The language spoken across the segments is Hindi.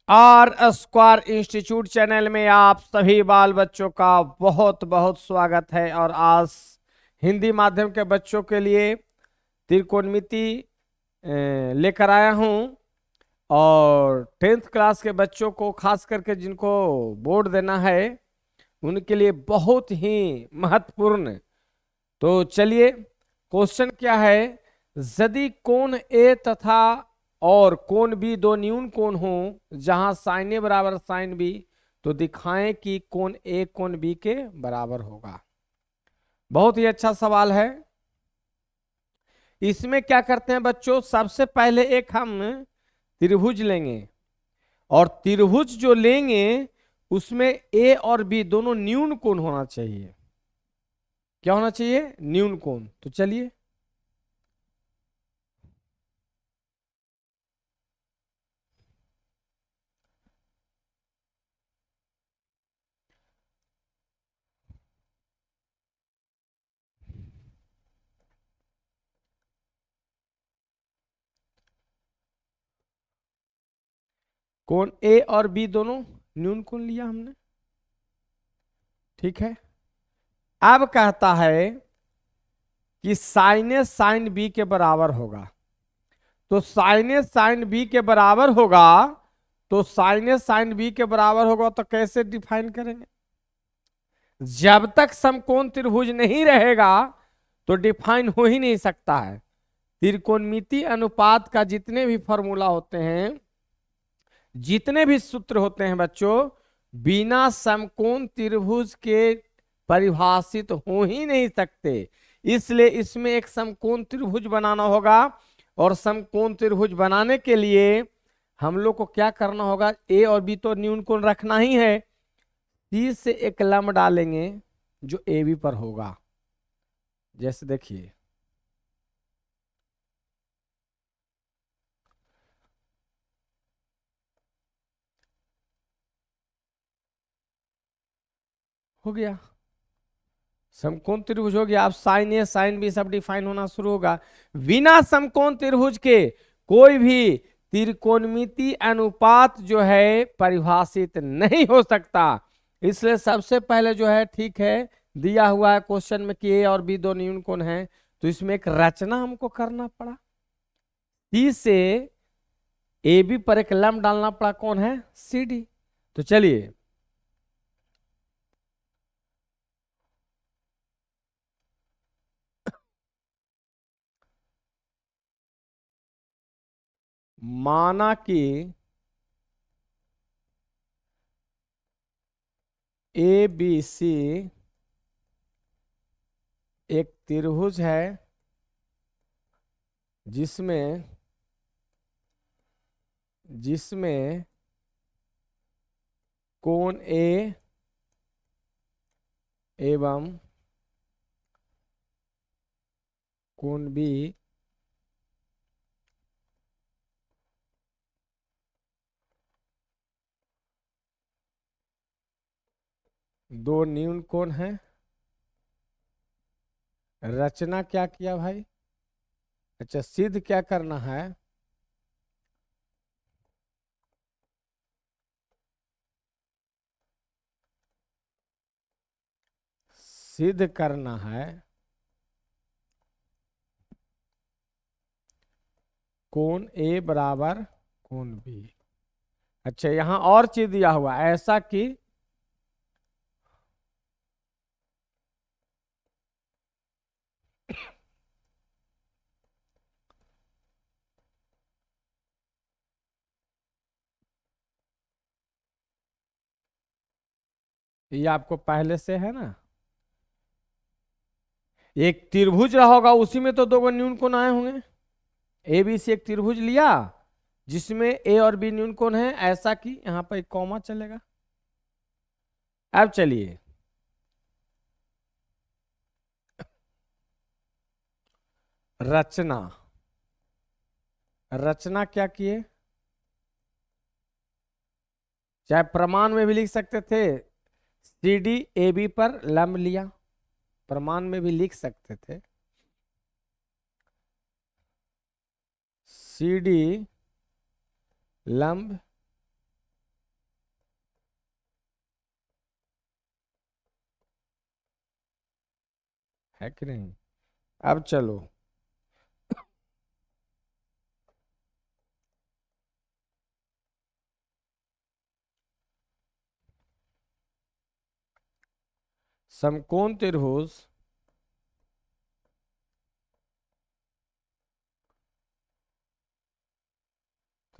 आर स्क्वायर इंस्टीट्यूट चैनल में आप सभी बाल बच्चों का बहुत बहुत स्वागत है। और आज हिंदी माध्यम के बच्चों के लिए त्रिकोणमिति लेकर आया हूं। और 10th क्लास के बच्चों को खास करके जिनको बोर्ड देना है उनके लिए बहुत ही महत्वपूर्ण। तो चलिए, क्वेश्चन क्या है। यदि कोण ए तथा और कोण बी दो न्यून कोण हो जहां साइन ए बराबर साइन बी, तो दिखाएं कि कोण ए कोण बी के बराबर होगा। बहुत ही अच्छा सवाल है। इसमें क्या करते हैं बच्चों, सबसे पहले एक हम त्रिभुज लेंगे और त्रिभुज जो लेंगे उसमें ए और बी दोनों न्यून कोण होना चाहिए। क्या होना चाहिए? न्यून कोण। तो चलिए, कोण ए और बी दोनों न्यून कोण लिया हमने। ठीक है। अब कहता है कि साइन ए साइन बी के बराबर होगा। तो साइन ए साइन बी के बराबर होगा, तो साइन ए साइन बी के बराबर होगा तो कैसे डिफाइन करेंगे? जब तक समकोण त्रिभुज नहीं रहेगा तो डिफाइन हो ही नहीं सकता है। त्रिकोणमिति अनुपात का जितने भी फॉर्मूला होते हैं, जितने भी सूत्र होते हैं बच्चों, बिना समकोण त्रिभुज के परिभाषित हो ही नहीं सकते। इसलिए इसमें एक समकोण त्रिभुज बनाना होगा। और समकोण त्रिभुज बनाने के लिए हम लोग को क्या करना होगा, ए और बी तो न्यून कोण रखना ही है। सी से एक लंब डालेंगे जो ए बी पर होगा। जैसे देखिए, हो गया समकोण त्रिभुज हो गया। अब साइन ए साइन बी सब डिफाइन होना शुरू होगा। बिना समकोण त्रिभुज के कोई भी त्रिकोणमिति अनुपात जो है परिभाषित नहीं हो सकता। इसलिए सबसे पहले जो है, ठीक है, दिया हुआ है क्वेश्चन में कि ए और बी दो न्यून कोण है, तो इसमें एक रचना हमको करना पड़ा। सी से ए बी पर एक लंब डालना पड़ा, कौन है? C D. तो चलिए, माना कि ए बी सी एक त्रिभुज है जिसमें जिसमें कोण ए एवं कोण बी दो न्यून कोण है। रचना क्या किया भाई? अच्छा, सिद्ध क्या करना है? सिद्ध करना है कोण ए बराबर कोण बी। अच्छा, यहां और चीज दिया हुआ ऐसा कि ये आपको पहले से है ना। एक त्रिभुज रहा होगा, उसी में तो दो न्यून कोण आए होंगे। ए बी सी एक त्रिभुज लिया जिसमें ए और बी न्यून कोण है, ऐसा कि यहां पर एक कॉमा चलेगा। अब चलिए, रचना रचना क्या किए, चाहे प्रमाण में भी लिख सकते थे। सी डी ए बी पर लंब लिया, प्रमाण में भी लिख सकते थे। सी डी लंब है कि नहीं। अब चलो, समकोण त्रिभुज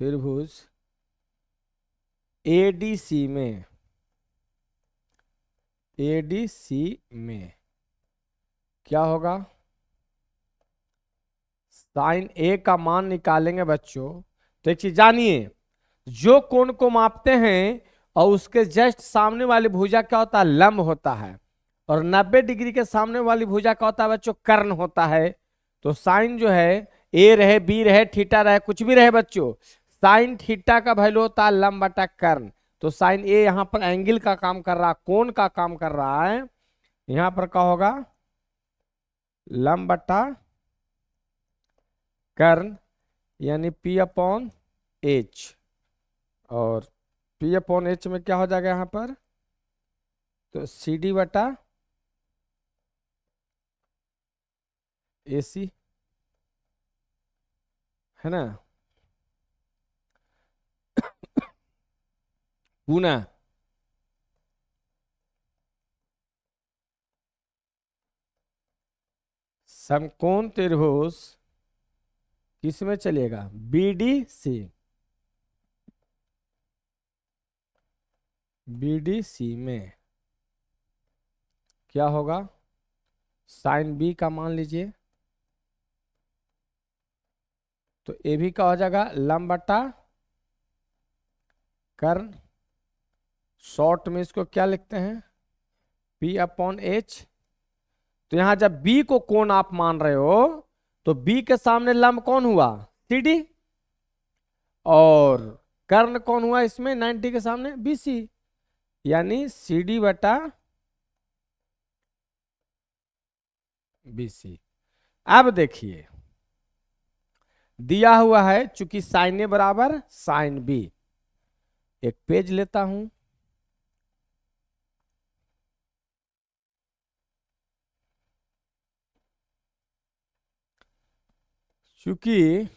त्रिभुज एडीसी में, एडीसी में क्या होगा, साइन ए का मान निकालेंगे बच्चों। तो एक चीज जानिए, जो कोण को मापते हैं और उसके जस्ट सामने वाली भुजा क्या होता है, लंब होता है। और 90 डिग्री के सामने वाली भुजा क्या होता है बच्चों, कर्ण होता है। तो साइन जो है, ए रहे बी रहे थीटा रहे कुछ भी रहे बच्चों, साइन थीटा का वैल्यू होता है लंब बटा कर्ण। तो साइन ए यहां पर एंगल का काम कर रहा है, कोण का काम कर रहा है। यहां पर क्या होगा, लंब बटा कर्ण, यानी पी अपॉन एच। और पी अपॉन एच में क्या हो जाएगा यहां पर, तो सी डी बटा ए सी, है ना, गुना समकोण त्रिभुज किस में चलेगा, B D C, B D C में क्या होगा, साइन बी का मान लीजिए, तो ए भी का हो जाएगा लंब बटा कर्ण। शॉर्ट में इसको क्या लिखते हैं, पी अपॉन एच। तो यहां जब बी को कोण आप मान रहे हो, तो बी के सामने लंब कौन हुआ, सी डी, और कर्ण कौन हुआ इसमें 90 के सामने, बी सी, यानी सी डी बटा बी सी। अब देखिए, दिया हुआ है चूंकि साइन ए बराबर साइन बी, एक पेज लेता हूं, चूंकि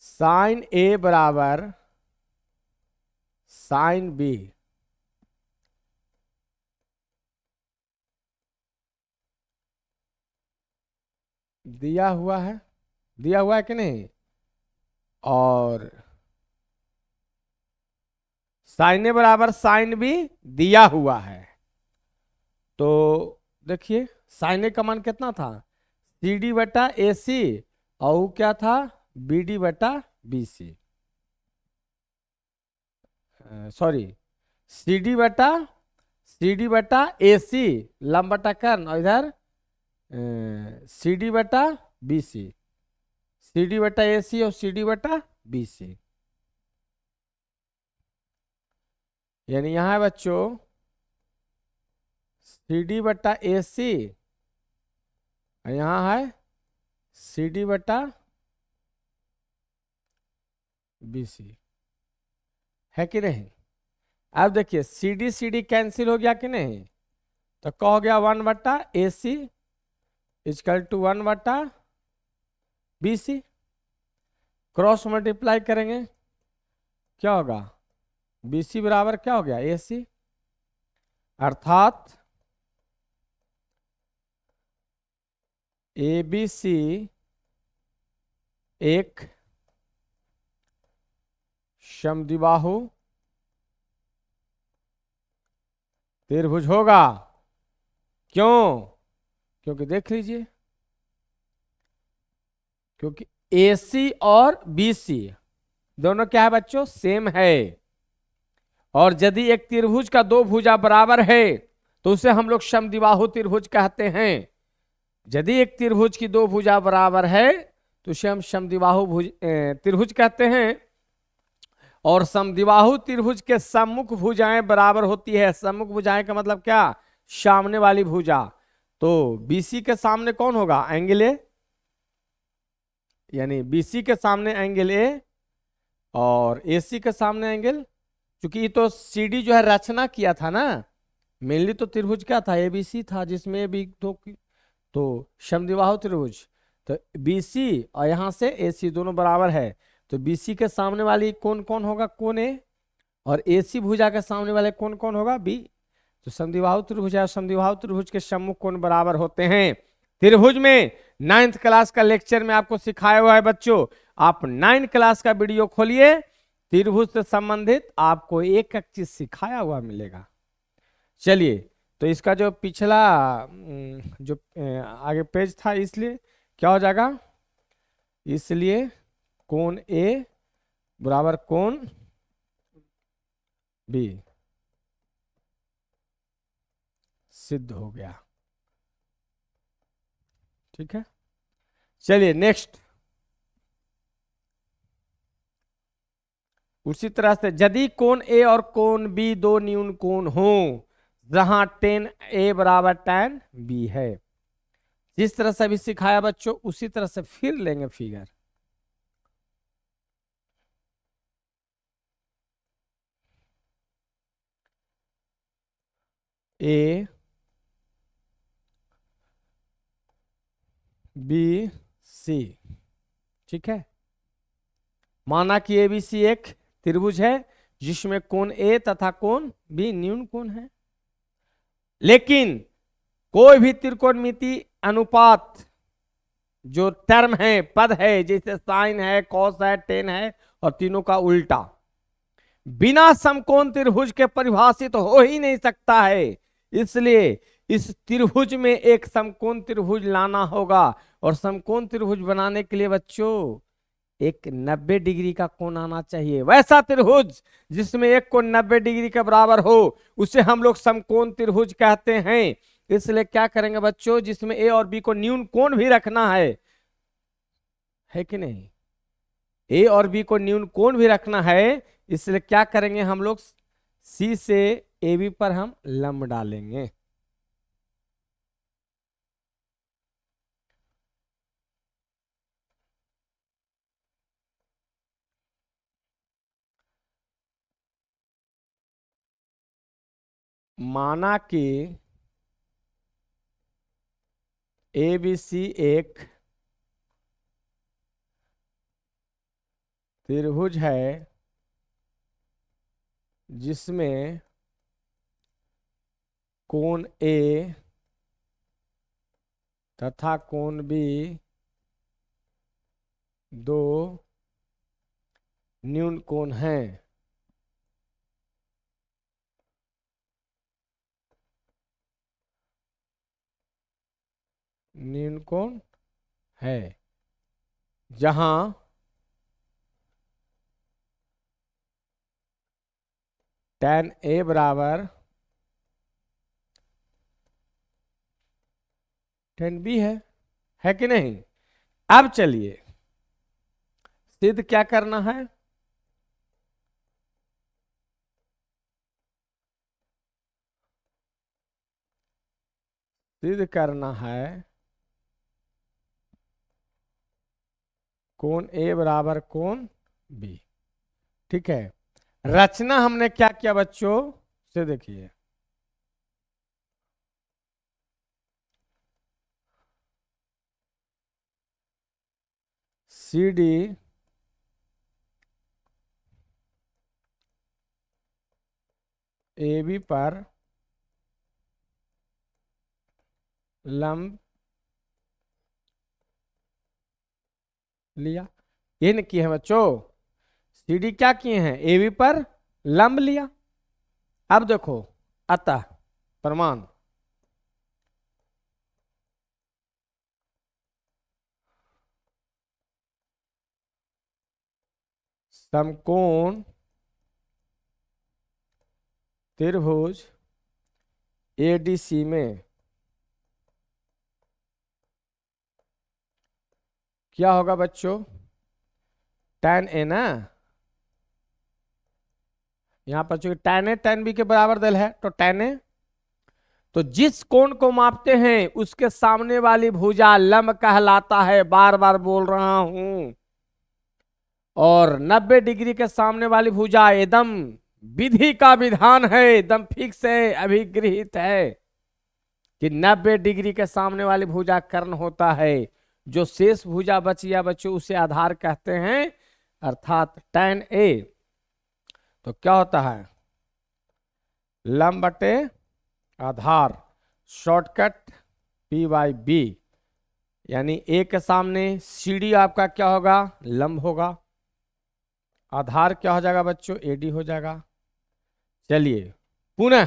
साइन ए बराबर साइन बी, दिया हुआ है, दिया हुआ है कि नहीं, और साइन ए बराबर साइन बी दिया हुआ है। तो देखिए, साइन ए का मान कितना था, सी डी बटा ए सी, और वो क्या था, बी डी बटा B C, sorry, C D बटा ए सी लंब बटा कर्ण, और इधर सी डी बटा बी सी, सी डी बटा ए सी और सी डी बटा बी सी। यानी यहां है बच्चों सी डी बटा ए सी, यहां है सी डी बटा बी सी, है कि नहीं। अब देखिए सी डी कैंसिल हो गया कि नहीं, तो क्या हो गया, 1 बटा ए सी इजकल टू 1 बटा बी सी, क्रॉस मल्टीप्लाई करेंगे क्या होगा, बी सी बराबर क्या हो गया, ए सी, अर्थात ए बी सी एक समद्विबाहु त्रिभुज होगा। क्यों, क्योंकि देख लीजिए, क्योंकि AC और BC दोनों क्या है बच्चों, सेम है। और यदि एक त्रिभुज का दो भुजा बराबर है तो उसे हम लोग समद्विबाहु त्रिभुज कहते हैं। यदि एक त्रिभुज की दो भुजा बराबर है तो उसे हम समद्विबाहु त्रिभुज कहते हैं। और समद्विबाहु त्रिभुज के सम्मुख भुजाएं बराबर होती है। सम्मुख भुजाएं का मतलब क्या, सामने वाली भुजा। तो BC के सामने कौन होगा, एंगल ए, यानी BC के सामने एंगल ए और AC के सामने एंगल, क्योंकि ये तो CD जो है रचना किया था ना, मेनली तो त्रिभुज क्या था, एबीसी था, जिसमें ए बी तो समद्विबाहु त्रिभुज। तो बीसी और यहाँ से एसी दोनों बराबर है, तो बीसी के सामने वाली कौन कौन होगा, कोण ए, और एसी भुजा के सामने वाले कौन कौन होगा, बी। तो समद्विबाहु त्रिभुज है, समद्विबाहु त्रिभुज के सम्मुख कोण बराबर होते हैं। त्रिभुज में 9th क्लास का लेक्चर में आपको सिखाया हुआ है बच्चों, आप 9th क्लास का वीडियो खोलिए, त्रिभुज से संबंधित आपको एक एक चीज सिखाया हुआ मिलेगा। चलिए, तो इसका जो पिछला जो आगे पेज था, इसलिए क्या हो जाएगा, इसलिए कोण ए बराबर कोण बी सिद्ध हो गया। ठीक है, चलिए नेक्स्ट। उसी तरह से यदि कोण ए और कोण बी दो न्यून कोण हो जहां tan ए बराबर tan बी है, जिस तरह से अभी सिखाया बच्चों उसी तरह से फिर लेंगे फिगर। ए बी सी, ठीक है, माना कि एबीसी एक त्रिभुज है जिसमें कोण ए तथा कोण बी न्यून कोण है, लेकिन कोई भी त्रिकोणमिति अनुपात जो टर्म है, पद है, जैसे साइन है, कॉस है, टेन है, और तीनों का उल्टा बिना समकोण त्रिभुज के परिभाषित हो ही नहीं सकता है। इसलिए इस त्रिभुज में एक समकोण त्रिभुज लाना होगा, और समकोण त्रिभुज बनाने के लिए बच्चों एक 90 डिग्री का कोण आना चाहिए। वैसा त्रिभुज जिसमें एक कोण 90 डिग्री के बराबर हो उसे हम लोग समकोण त्रिभुज कहते हैं। इसलिए क्या करेंगे बच्चों, जिसमें ए और बी को न्यून कोण भी रखना है कि नहीं, ए और बी को न्यून कोण भी रखना है, इसलिए क्या करेंगे हम लोग, सी से ए बी पर हम लंब डालेंगे। माना कि ए बी सी एक त्रिभुज है जिसमें कोण ए तथा कोण बी दो न्यून कोण हैं। न्यून कोण है जहां tan ए बराबर tan बी है कि नहीं। अब चलिए सिद्ध क्या करना है, सिद्ध करना है कोण ए बराबर कोण बी। ठीक है, रचना हमने क्या किया बच्चों से देखिए, सी डी ए बी पर लंब लिया, ये न किए हैं बच्चों, सीडी क्या किए हैं, ए बी पर लंब लिया। अब देखो, अतः प्रमाण समकोण त्रिभुज एडीसी में क्या होगा बच्चों, tan ए ना, यहां पर चूंकि tan ए tan बी के बराबर दिल है तो tan ए, तो जिस कोण को मापते हैं उसके सामने वाली भुजा लंब कहलाता है, बार बार बोल रहा हूं, और 90 डिग्री के सामने वाली भुजा एकदम विधि का विधान है, एकदम फिक्स है, अभिगृहित है कि 90 डिग्री के सामने वाली भुजा कर्ण होता है। जो शेष भुजा बची या बच्चों उसे आधार कहते हैं, अर्थात tan A। तो क्या होता है, लंब बटे आधार, शॉर्टकट P/B, यानी A के सामने CD आपका क्या होगा, लंब होगा, आधार क्या हो जाएगा बच्चों, AD हो जाएगा। चलिए पुनः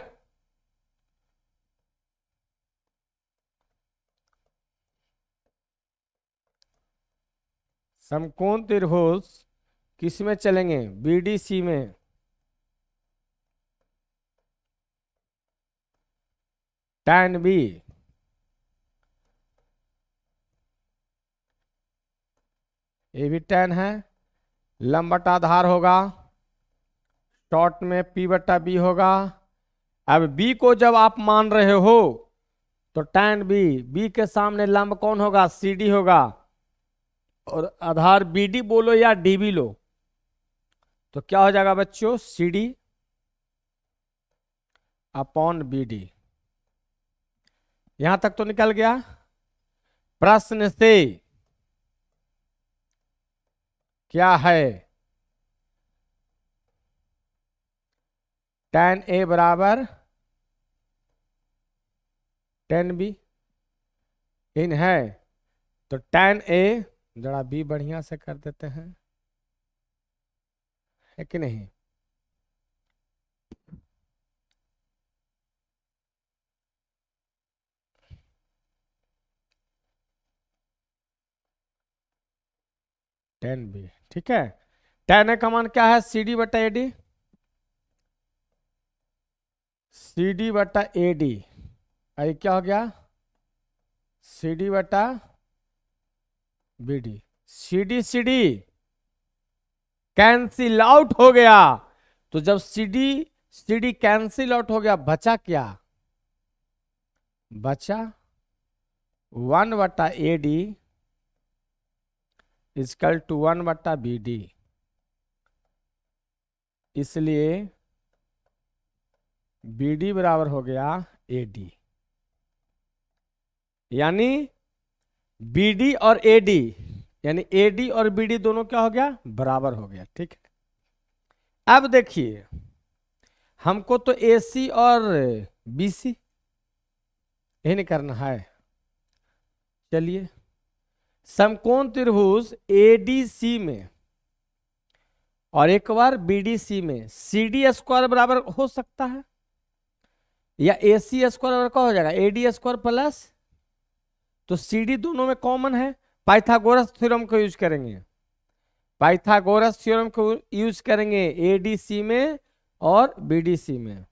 समकोण त्रिभुज किस में चलेंगे, BDC में। tan B, ये भी tan है, लंब बटा आधार होगा, शॉर्ट में P/B होगा। अब B को जब आप मान रहे हो तो tan B, B के सामने लंब कौन होगा, CD होगा, और आधार BD बोलो या DB लो, तो क्या हो जाएगा बच्चों, CD अपॉन BD। यहां तक तो निकल गया। प्रश्न से क्या है, tan A बराबर tan B इन है, तो tan A, जरा B बढ़िया से कर देते हैं, है कि नहीं। tan B ठीक है। tan A का मान क्या है, CD बटा AD, CD बटा AD, ये क्या हो गया, CD बटा BD, CD CD cancel out हो गया। तो जब CD CD कैंसिल आउट हो गया, बचा क्या, बचा 1/AD इजकल टू 1/BD, इसलिए BD बराबर हो गया AD, यानी BD और AD, यानी AD और BD दोनों क्या हो गया, बराबर हो गया। ठीक है, अब देखिए हमको तो AC और BC यही नहीं करना है। चलिए समकोण त्रिभुज ADC में और एक बार BDC में CD² बराबर हो सकता है, या AC² बराबर क्या हो जाएगा, AD² प्लस, तो CD दोनों में कॉमन है, पाइथागोरस थ्योरम को यूज करेंगे, पाइथागोरस थ्योरम को यूज करेंगे ADC में और BDC में।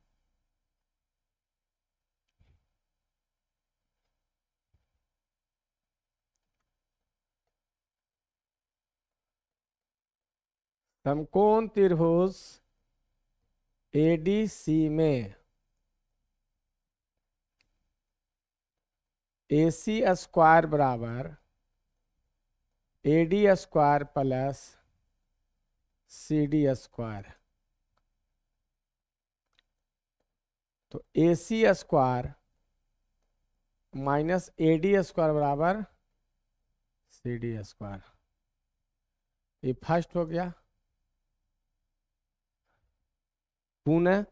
समकोण त्रिभुज ADC में AC² बराबर AD² प्लस CD², तो AC² माइनस AD² बराबर CD², ये फर्स्ट हो गया। पुनः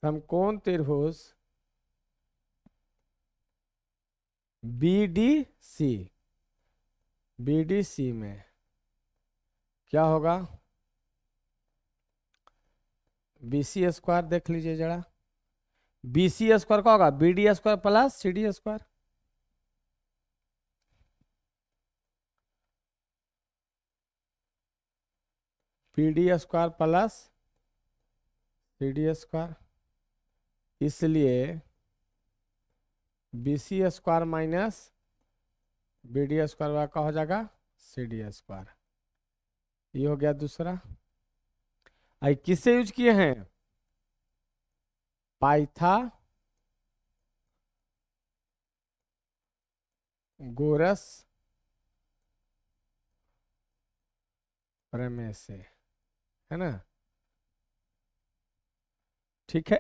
समकोण त्रिभुज BDC, BDC में क्या होगा, BC² देख लीजिए जरा, BC² का होगा BD² plus CD², BD² plus CD², इसलिए BC² माइनस BD² का हो जाएगा CD²। ये हो गया दूसरा। आई किससे यूज किए हैं, पाइथागोरस प्रमेय से, है ना। ठीक है।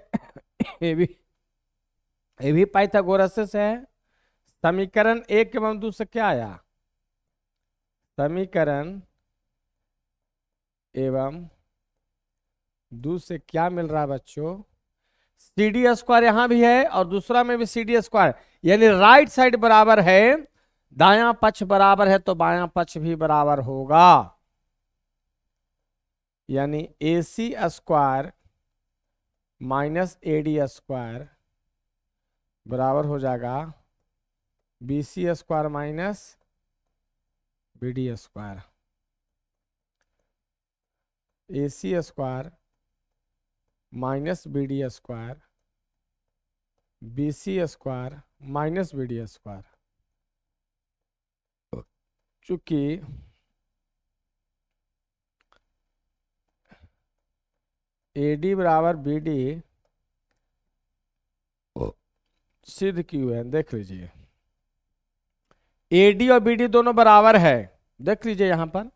ये भी पाइथागोरस से है। समीकरण एक एवं दो से क्या आया? समीकरण एवं दो से क्या मिल रहा है बच्चों? सी डी स्क्वायर यहां भी है और दूसरा में भी सी डी स्क्वायर, यानी राइट साइड बराबर है, दायां पक्ष बराबर है तो बायां पक्ष भी बराबर होगा। यानी A C square minus A D square बराबर हो जाएगा B C square minus B D square. A C square minus B D square B C square minus B D square. चूंकि ए डी बराबर बी डी सिद्ध क्यों है, देख लीजिए। ए डी और बी डी दोनों बराबर है, देख लीजिए यहां पर।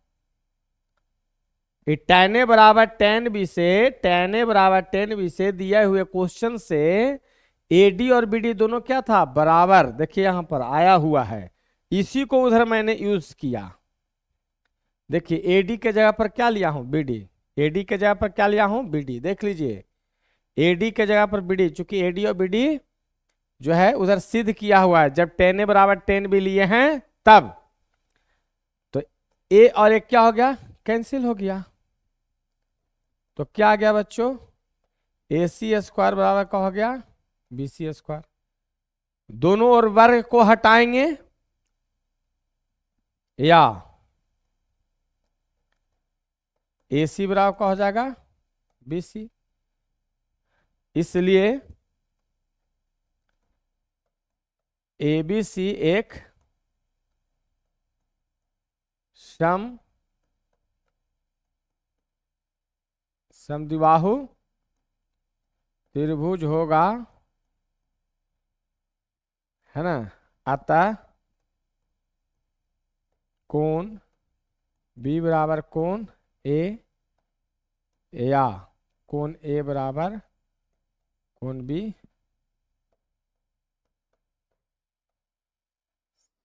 tan A बराबर tan B से, tan A बराबर tan B से दिए हुए क्वेश्चन से ए डी और बी डी दोनों क्या था? बराबर। देखिए यहां पर आया हुआ है, इसी को उधर मैंने यूज किया। देखिए ए डी के जगह पर क्या लिया हूं? B D. ए डी के जगह पर क्या लिया हूं? B D. देख लीजिए ए डी के जगह पर बी डी, चूंकि ए डी और बी डी जो है उधर सिद्ध किया हुआ है, जब tan A बराबर tan B लिए हैं तब। तो ए और एक क्या हो गया? कैंसिल हो गया। तो क्या आ गया बच्चों? ए सी स्क्वायर बराबर क्या हो गया? B C square. दोनों ओर वर्ग को हटाएंगे या ए सी बराबर क्या हो जाएगा? B C. इसलिए ए बी सी एक समद्विबाहु त्रिभुज होगा, है ना। अतः कोण बी बराबर कोण ए या कोण ए बराबर कोण बी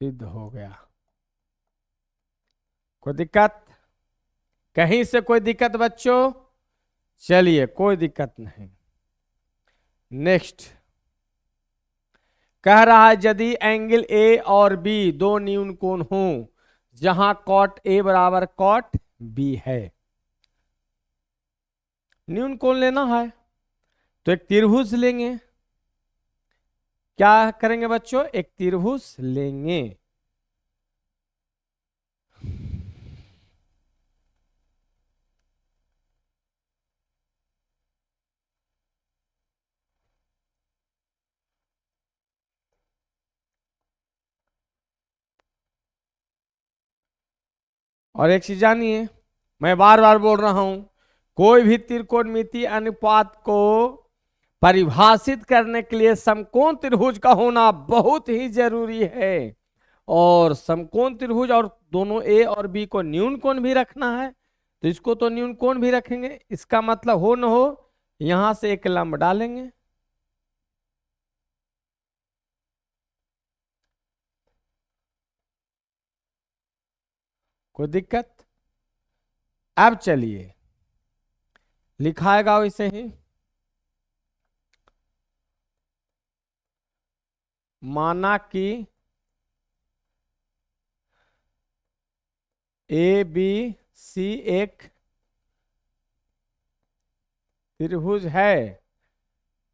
सिद्ध हो गया। कोई दिक्कत? कहीं से कोई दिक्कत बच्चों? चलिए कोई दिक्कत नहीं। नेक्स्ट कह रहा है यदि एंगल ए और बी दो न्यून कोण हो जहां कॉट ए बराबर कॉट बी है, न्यून कोण लेना है तो एक त्रिभुज लेंगे। क्या करेंगे बच्चों? एक त्रिभुज लेंगे। और एक चीज जानिए, मैं बार बार बोल रहा हूं, कोई भी त्रिकोणमितीय अनुपात को परिभाषित करने के लिए समकोण त्रिभुज का होना बहुत ही जरूरी है। और समकोण त्रिभुज और दोनों ए और बी को न्यून कोण भी रखना है, तो इसको तो न्यून कोण भी रखेंगे। इसका मतलब हो न हो यहां से एक लंब डालेंगे। कोई दिक्कत? अब चलिए लिखाएगा वैसे ही। माना कि ए बी सी एक त्रिभुज है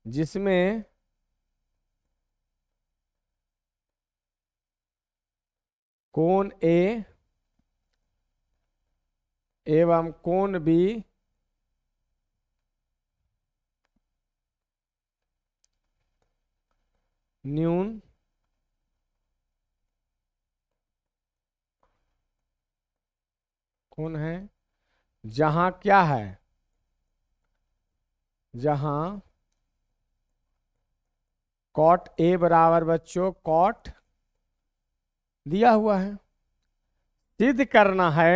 जिसमें कोण ए एवं कोण बी न्यून कोण है, जहां क्या है? जहां कॉट ए बराबर बच्चों कॉट दिया हुआ है। सिद्ध करना है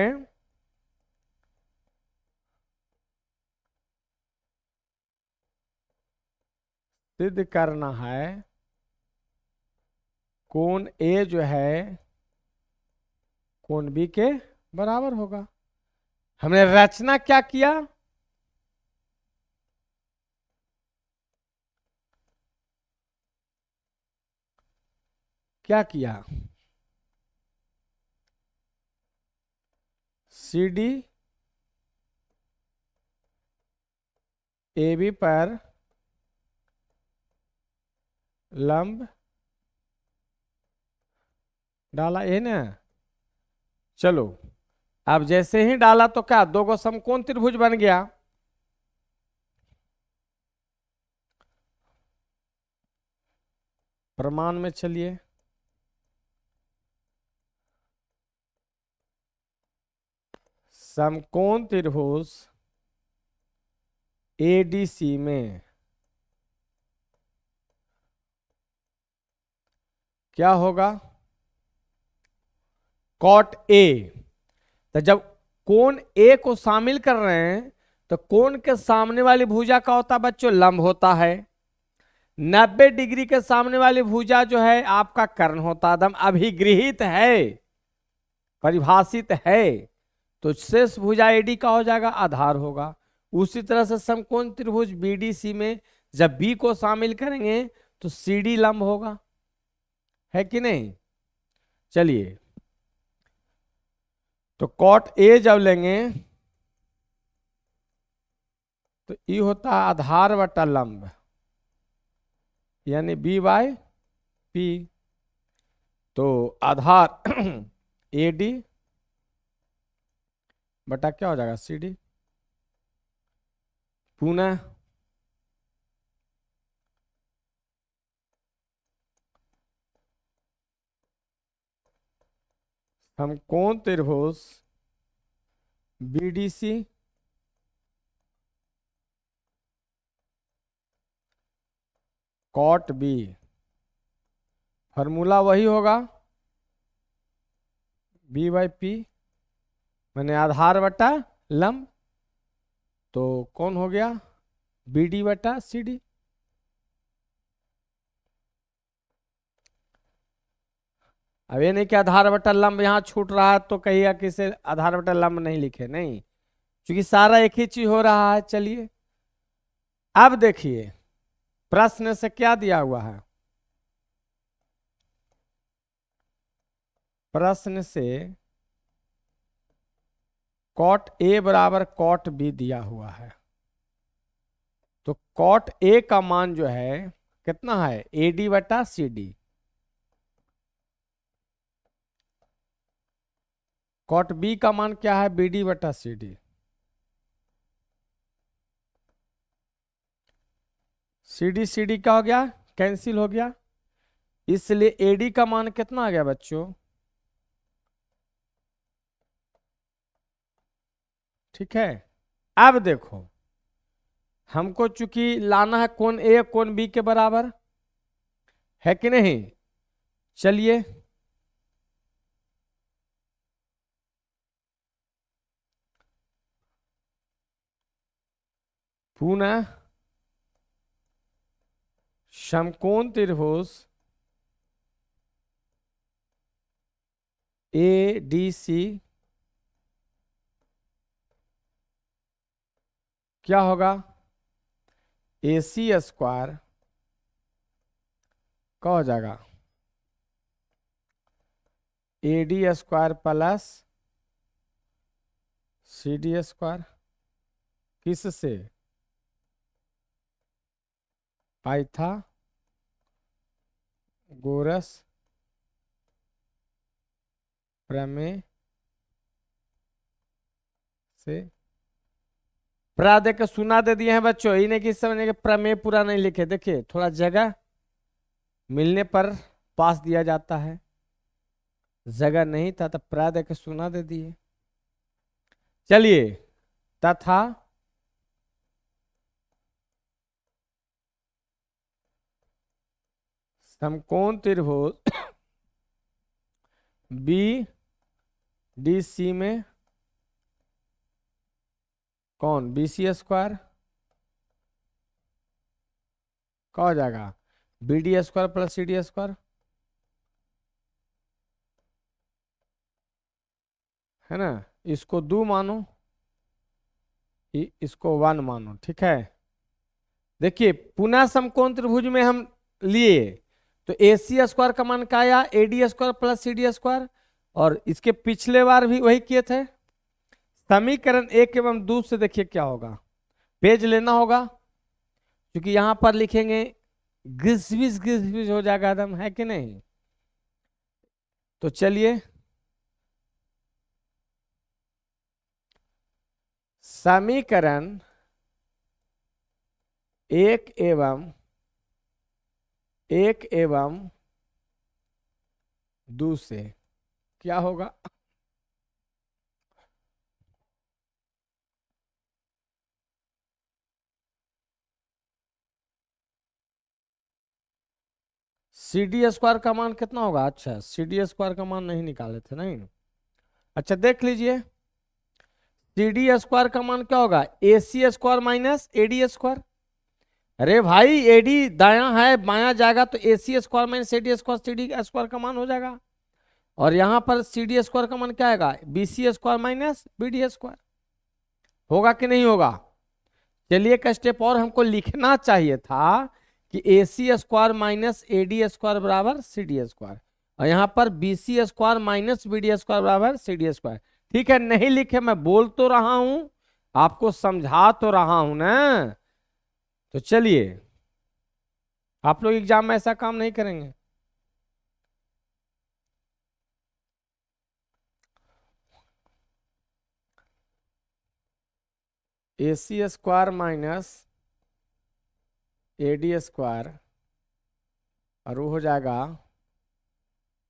सिद्ध करना है कोण ए जो है कोण बी के बराबर होगा। हमने रचना क्या किया, क्या किया, सी डी ए बी पर लंब डाला, ये ना। चलो अब जैसे ही डाला तो क्या दो को समकोण त्रिभुज बन गया। प्रमाण में चलिए, समकोण त्रिभुज एडीसी में क्या होगा, कॉट ए। तो जब कोण ए को शामिल कर रहे हैं तो कोण के सामने वाली भुजा का होता है बच्चों लंब होता है। 90 डिग्री के सामने वाली भुजा जो है आपका कर्ण होता है, एकदम अभिगृहित है, परिभाषित है। तो शेष भुजा एडी का हो जाएगा, आधार होगा। उसी तरह से समकोण त्रिभुज बीडीसी में जब बी को शामिल करेंगे तो सीडी लंब होगा, है कि नहीं। चलिए तो कॉट ए जब लेंगे तो ई होता है आधार बटा लंब, यानी बी बाय पी। तो आधार ए डी बटा क्या हो जाएगा सी डी। पुनः समकोण त्रिभुज बीडीसी कॉट बी, फॉर्मूला वही होगा बी बाई पी मैंने आधार बटा लंब। तो कौन हो गया बी डी बटा सी डी। अब ये नहीं कि आधार बटा लंब यहाँ छूट रहा है तो कहिएगा कि इसे आधार बटा लंब नहीं लिखे, नहीं, क्योंकि सारा एक ही चीज हो रहा है। चलिए अब देखिए प्रश्न से क्या दिया हुआ है, प्रश्न से कॉट ए बराबर कॉट बी दिया हुआ है। तो कॉट ए का मान जो है कितना है ए डी बटा सी डी। कॉट बी का मान क्या है बी डी बटा सी डी। सी डी क्या हो गया कैंसिल हो गया, इसलिए एडी का मान कितना आ गया बच्चों, ठीक है। अब देखो हमको चूंकि लाना है कोण ए कोण बी के बराबर, है कि नहीं। चलिए पुनः समकोण त्रिभुज ए डी सी क्या होगा ए सी स्क्वायर क्या हो जाएगा A D square plus C D square, किस से पाइथागोरस प्रमेय से। प्रा दे के सुना दे दिए हैं बच्चों, इन्हें किस समझने के प्रमेय पूरा नहीं लिखे, देखिए थोड़ा जगह मिलने पर पास दिया जाता है, जगह नहीं था तो प्रा दे के सुना दे दिए। चलिए तथा समकोण त्रिभुज बी डी सी में कौन बी सी स्क्वायर क्या हो जाएगा, B D square plus C D square, है ना। इसको 2 मानो, इसको 1 मानो, ठीक है। देखिए पुनः समकोण त्रिभुज में हम लिए तो ए सी स्क्वायर का मान क्या आया, A D square plus C D square, और इसके पिछले बार भी वही किए थे। समीकरण 1 एवं 2 से देखिए क्या होगा, पेज लेना होगा क्योंकि यहां पर लिखेंगे घिस घिस हो जाएगा एकदम, है कि नहीं। तो चलिए समीकरण 1 एवं 2 से क्या होगा, सी डी स्क्वायर का मान कितना होगा, अच्छा सी डी स्क्वायर का मान नहीं निकाले थे, नहीं। अच्छा देख लीजिए, सी डी स्क्वायर का मान क्या होगा, A C square minus A D square. अरे भाई एडी दाया है बाया जाएगा तो A C square minus A D square C D square का मान हो जाएगा, और यहां पर सी डी स्क्वायर का मान क्या आएगा, B C square minus B D square, होगा कि नहीं होगा। चलिए एक स्टेप और हमको लिखना चाहिए था कि A C square minus A D square बराबर सी डी स्क्वायर, और यहाँ पर B C square minus B D square बराबर सी डी स्क्वायर। ठीक है, नहीं लिखे, मैं बोल तो रहा हूं, आपको समझा तो रहा हूं ना। तो चलिए, आप लोग एग्जाम में ऐसा काम नहीं करेंगे। A C square minus A D square, और वो हो जाएगा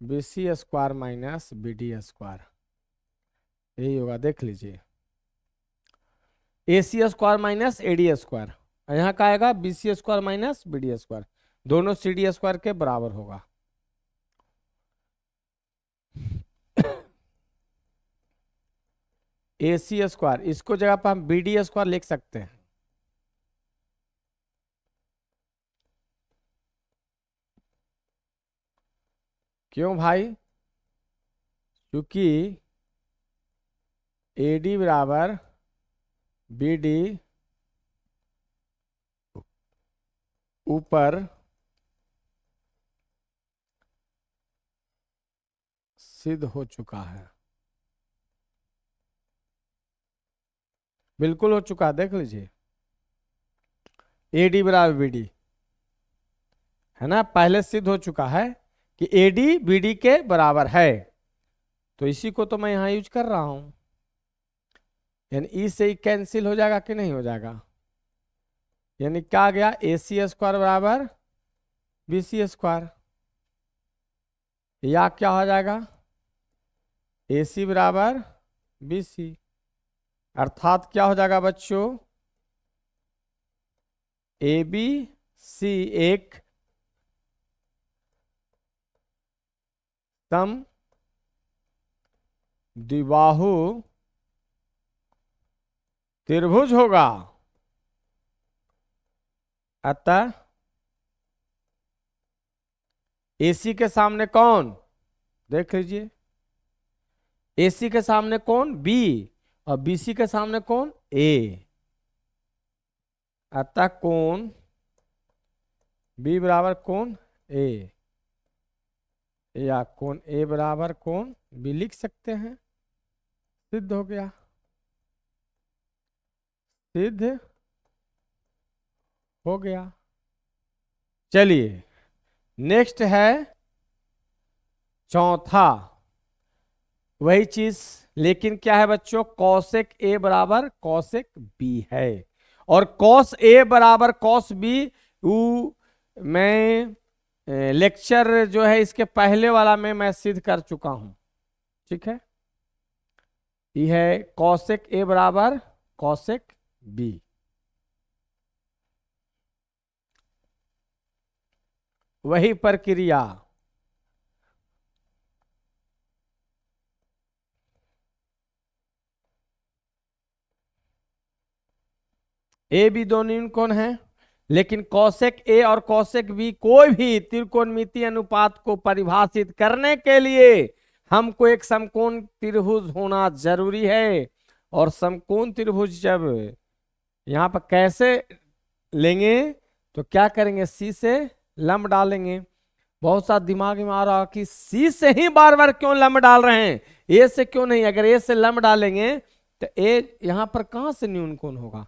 B C square minus B D square, यही होगा, देख लीजिए। A C square minus A D square, यहाँ का आएगा B C square minus B D square, दोनों सी डी स्क्वायर के बराबर होगा। ए सी स्क्वायर, इसको जगह पर हम बी डी स्क्वायर लिख सकते हैं, क्यों भाई, क्योंकि ए डी बराबर बी डी ऊपर सिद्ध हो चुका है, बिल्कुल हो चुका है, देख लीजिए। ए डी बराबर बी डी है ना, पहले सिद्ध हो चुका है कि ए डी बी डी के बराबर है, तो इसी को तो मैं यहां यूज कर रहा हूं, यानी ई से ही कैंसिल हो जाएगा कि नहीं हो जाएगा, यानी क्या आ गया, ए सी स्क्वायर बराबर बी सी स्क्वायर, या क्या हो जाएगा, ए सी बराबर बी सी, अर्थात क्या हो जाएगा बच्चों, ए बी सी एक सम द्विबाहु त्रिभुज होगा, अतः एसी के सामने कौन, देख लीजिए, एसी के सामने कौन बी, और बीसी के सामने कौन ए, अतः कौन बी बराबर कौन ए, या कौन ए बराबर कौन बी लिख सकते हैं, सिद्ध हो गया, सिद्ध हो गया। चलिए नेक्स्ट है चौथा, वही चीज, लेकिन क्या है बच्चों, कौशिक ए बराबर कौशिक बी है, और कॉस ए बराबर कॉस बी, मैं लेक्चर जो है इसके पहले वाला में मैं सिद्ध कर चुका हूं, ठीक है। यह है कौशिक ए बराबर कौशिक बी, वही प्रक्रिया, ए बी दोनों कौन है, लेकिन कौशिक ए और कौशिक बी कोई भी त्रिकोणमितीय अनुपात को परिभाषित करने के लिए हमको एक समकोण त्रिभुज होना जरूरी है। और समकोण त्रिभुज जब यहाँ पर कैसे लेंगे, तो क्या करेंगे, सी से लंब डालेंगे। बहुत सा दिमाग में आ रहा कि सी से ही बार बार क्यों लंब डाल रहे हैं, ए से क्यों नहीं। अगर ए से लंब डालेंगे तो ए यहां पर कहां से न्यून कोण होगा,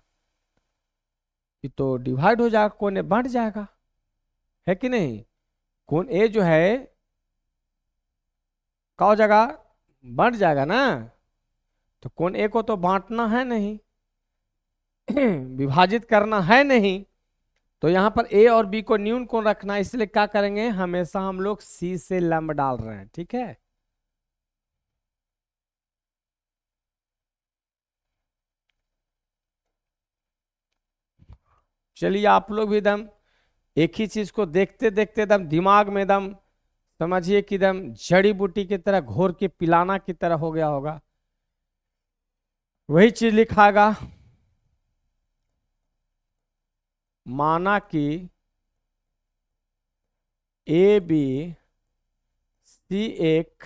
ये तो डिवाइड हो जाएगा, कोण बढ़ जाएगा, है कि नहीं। कोण ए जो है का हो जाएगा, बढ़ जाएगा ना। तो कोण ए को तो बांटना है नहीं, विभाजित करना है नहीं। तो यहां पर ए और बी को न्यून कोण रखना है, इसलिए क्या करेंगे, हमेशा हम लोग सी से लंब डाल रहे हैं, ठीक है। चलिए आप लोग भी एकदम एक ही चीज को देखते देखते एकदम दिमाग में एकदम समझिए कि एकदम जड़ी बूटी की तरह घोर के पिलाना की तरह हो गया होगा। वही चीज लिखागा, माना कि ए बी सी एक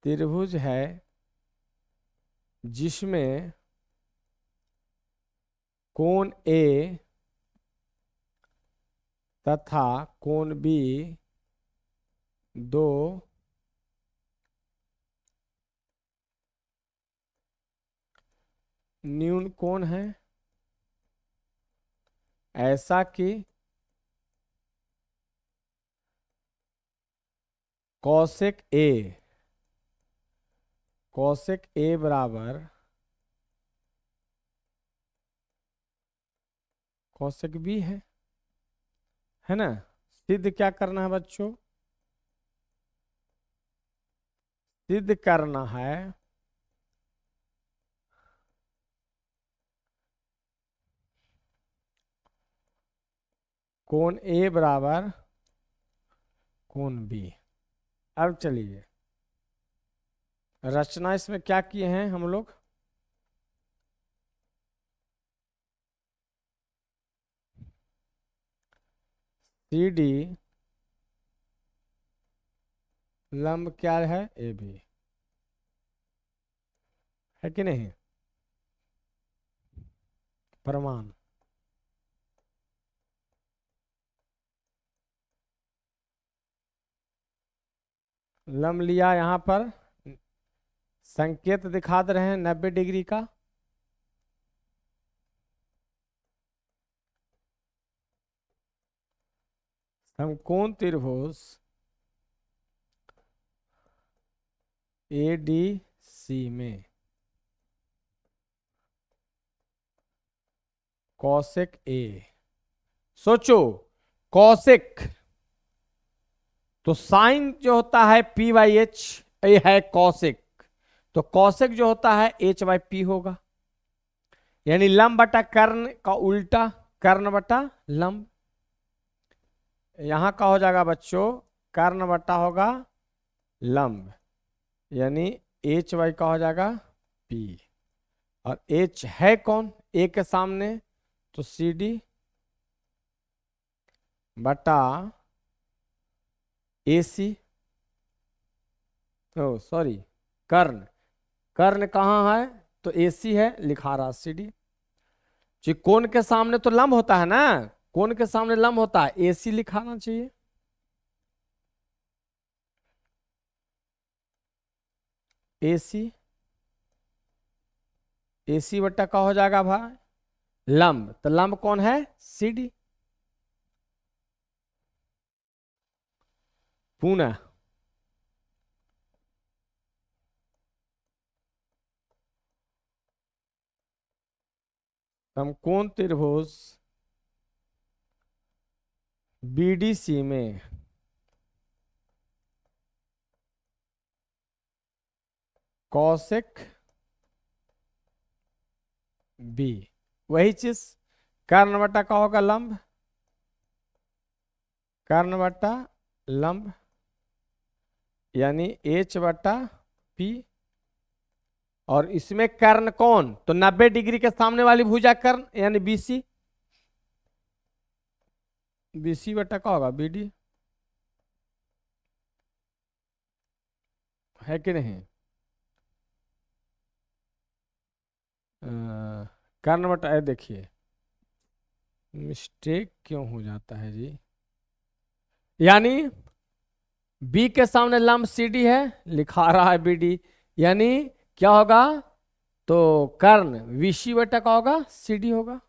त्रिभुज है जिसमें कोण ए तथा कोण बी दो न्यून कोण है, ऐसा कि कौशिक ए बराबर कौशिक बी है ना। सिद्ध क्या करना है बच्चों, सिद्ध करना है कोण ए बराबर कोण बी। अब चलिए रचना इसमें क्या किए हैं हम लोग, सी डी लंब क्या है, ए बी, है कि नहीं। प्रमाण, लंब लिया, यहां पर संकेत दिखा दे रहे हैं 90 डिग्री का। समकोण त्रिभुज ए डी सी में कौशिक ए, सोचो कौशिक तो साइन जो होता है पी बाई एच, ये है कौशिक, तो कौशिक जो होता है एच बाई पी होगा, यानी लंब बटा कर्ण का उल्टा, कर्ण बटा लंब। यहां का हो जाएगा बच्चों, कर्ण बटा होगा लंब, यानी एच वाई का हो जाएगा पी, और एच है कौन ए के सामने, तो सी डी बटा ए सी, ओ सॉरी कर्ण, कर्ण कहाँ है, तो ए सी है, लिखा रहा सी डी। जी कोण के सामने तो लंब होता है ना, कोण के सामने लंब होता है, ए सी लिखाना चाहिए। ए सी बट्टा का हो जाएगा भाई लंब, तो लंब कौन है, सी डी। पुनः समकोण त्रिभुज बीडीसी में कौशिक बी, वही चीज कर्ण बटा का होगा लंब, कर्ण बटा लंब, यानी एच बटा पी, और इसमें कर्ण कौन, तो 90 डिग्री के सामने वाली भुजा कर्ण यानी बीसी। बीसी बटा का होगा बीडी, है कि नहीं? कर्ण बटा, देखिए मिस्टेक क्यों हो जाता है जी, यानी बी के सामने लंब सी डी है, लिखा रहा है बी डी, यानी क्या होगा, तो कर्ण वीसी बटा का होगा सी डी होगा,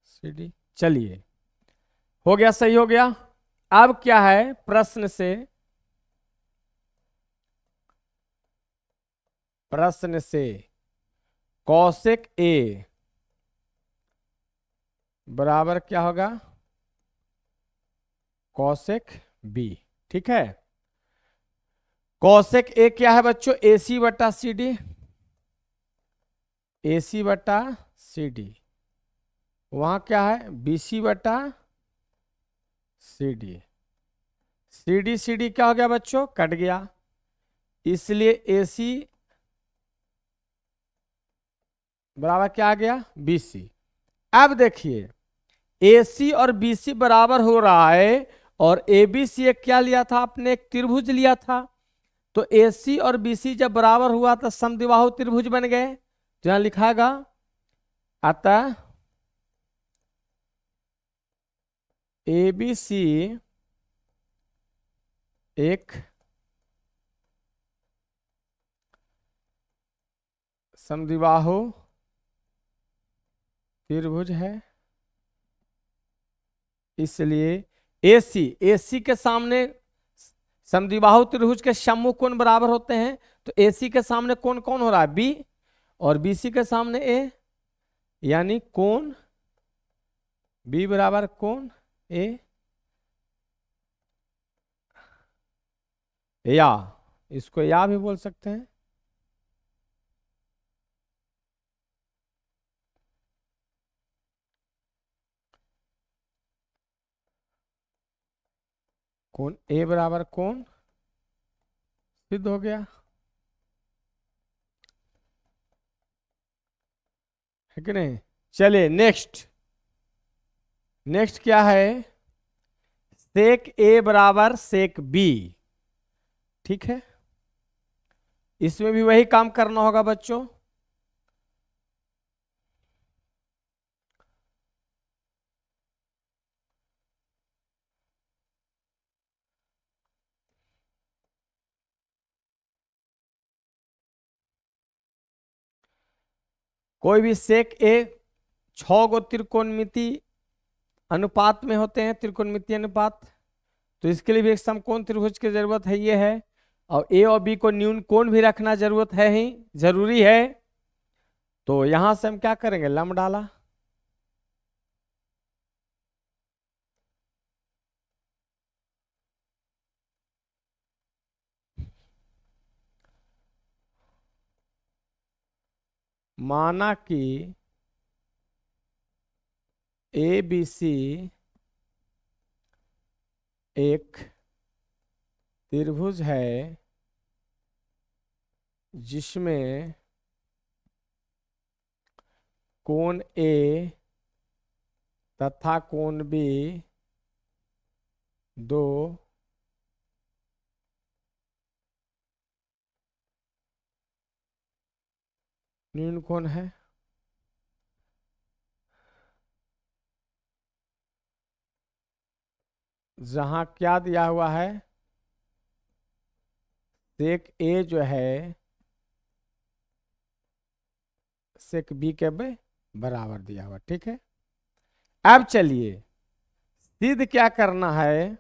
सी डी। चलिए हो गया, सही हो गया। अब क्या है, प्रश्न से, प्रश्न से कौशिक ए बराबर क्या होगा, कौशिक बी। ठीक है, कौशिक ए क्या है बच्चों, एसी बटा सी डी, एसी बटा सी डी। वहां क्या है, बीसी बटा सी डी। सी डी क्या हो गया बच्चों, कट गया, इसलिए एसी बराबर क्या आ गया, बीसी। अब देखिए एसी और बीसी बराबर हो रहा है, और एबीसी एक क्या लिया था आपने, एक त्रिभुज लिया था। तो एसी और बीसी जब बराबर हुआ तो समद्विबाहु त्रिभुज बन गए, तो यहां लिखाएगा, अतः एबीसी एक समद्विबाहु त्रिभुज है। इसलिए एसी, एसी के सामने समद्विबाहु त्रिभुज के सम्मुख कोण बराबर होते हैं, तो एसी के सामने कोण कौन हो रहा है, बी, और बीसी के सामने ए, यानी कोण बी बराबर कोण ए, या इसको या भी बोल सकते हैं। कोण ए बराबर कोण, सिद्ध हो गया, है कि नहीं? चलिए नेक्स्ट, नेक्स्ट क्या है, सेक ए बराबर सेक बी। ठीक है, इसमें भी वही काम करना होगा बच्चों। कोई भी सेक ए 6 गो त्रिकोणमिति अनुपात में होते हैं, त्रिकोणमिति अनुपात। तो इसके लिए भी एक समकोण त्रिभुज की जरूरत है, ये है। और ए और बी को न्यून कोण भी रखना जरूरत है ही, जरूरी है। तो यहां से हम क्या करेंगे, लंब डाला, माना कि ए बी सी एक त्रिभुज है जिसमें कोण ए तथा कोण बी दो न्यून कोण है। जहां क्या दिया हुआ है, सेक ए जो है सेक बी के बराबर दिया हुआ। ठीक है, अब चलिए सिद्ध क्या करना है,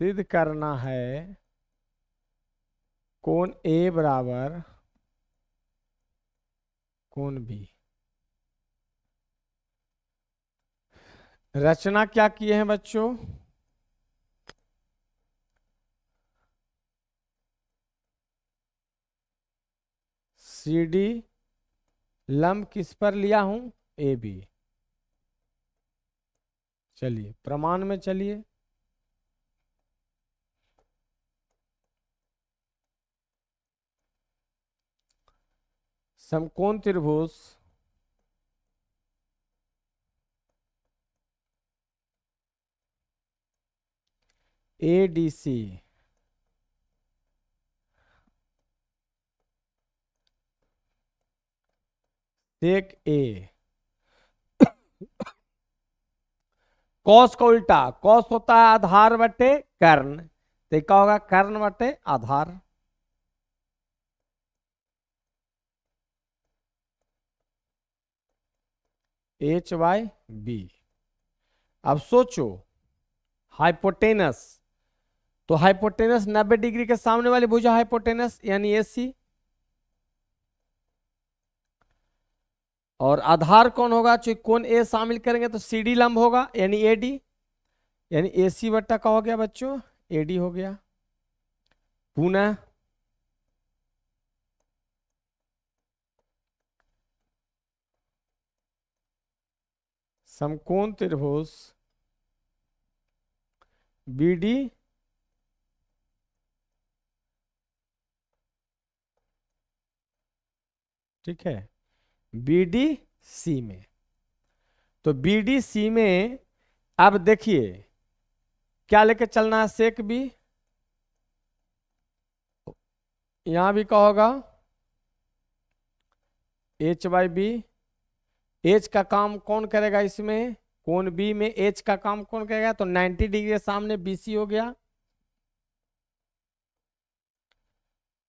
सिद्ध करना है कोण ए बराबर कोण बी। रचना क्या किए हैं बच्चों, सी डी लंब किस पर लिया हूं, ए बी। चलिए प्रमाण में चलिए। समकोण त्रिभुज ADC सेक ए, कॉस का उल्टा, कॉस होता है आधार बटे कर्ण, तो क्या होगा कर्ण बटे आधार। H/B। अब सोचो हाइपोटेनस, तो हाइपोटेनस 90 डिग्री के सामने वाली भुजा हाइपोटेनस यानी AC, और आधार कौन होगा, चूंकि कोण ए शामिल करेंगे तो CD लंब होगा यानी AD, यानी AC बट्टा का हो गया बच्चों AD हो गया। पुनः समकोण त्रिभुज BD ठीक है BDC में, तो BDC में अब देखिए क्या लेके चलना है, सेक B, यहां भी क्या होगा H/B। H का काम कौन करेगा इसमें, कोण B में H का काम कौन करेगा, तो 90 डिग्री के सामने BC हो गया,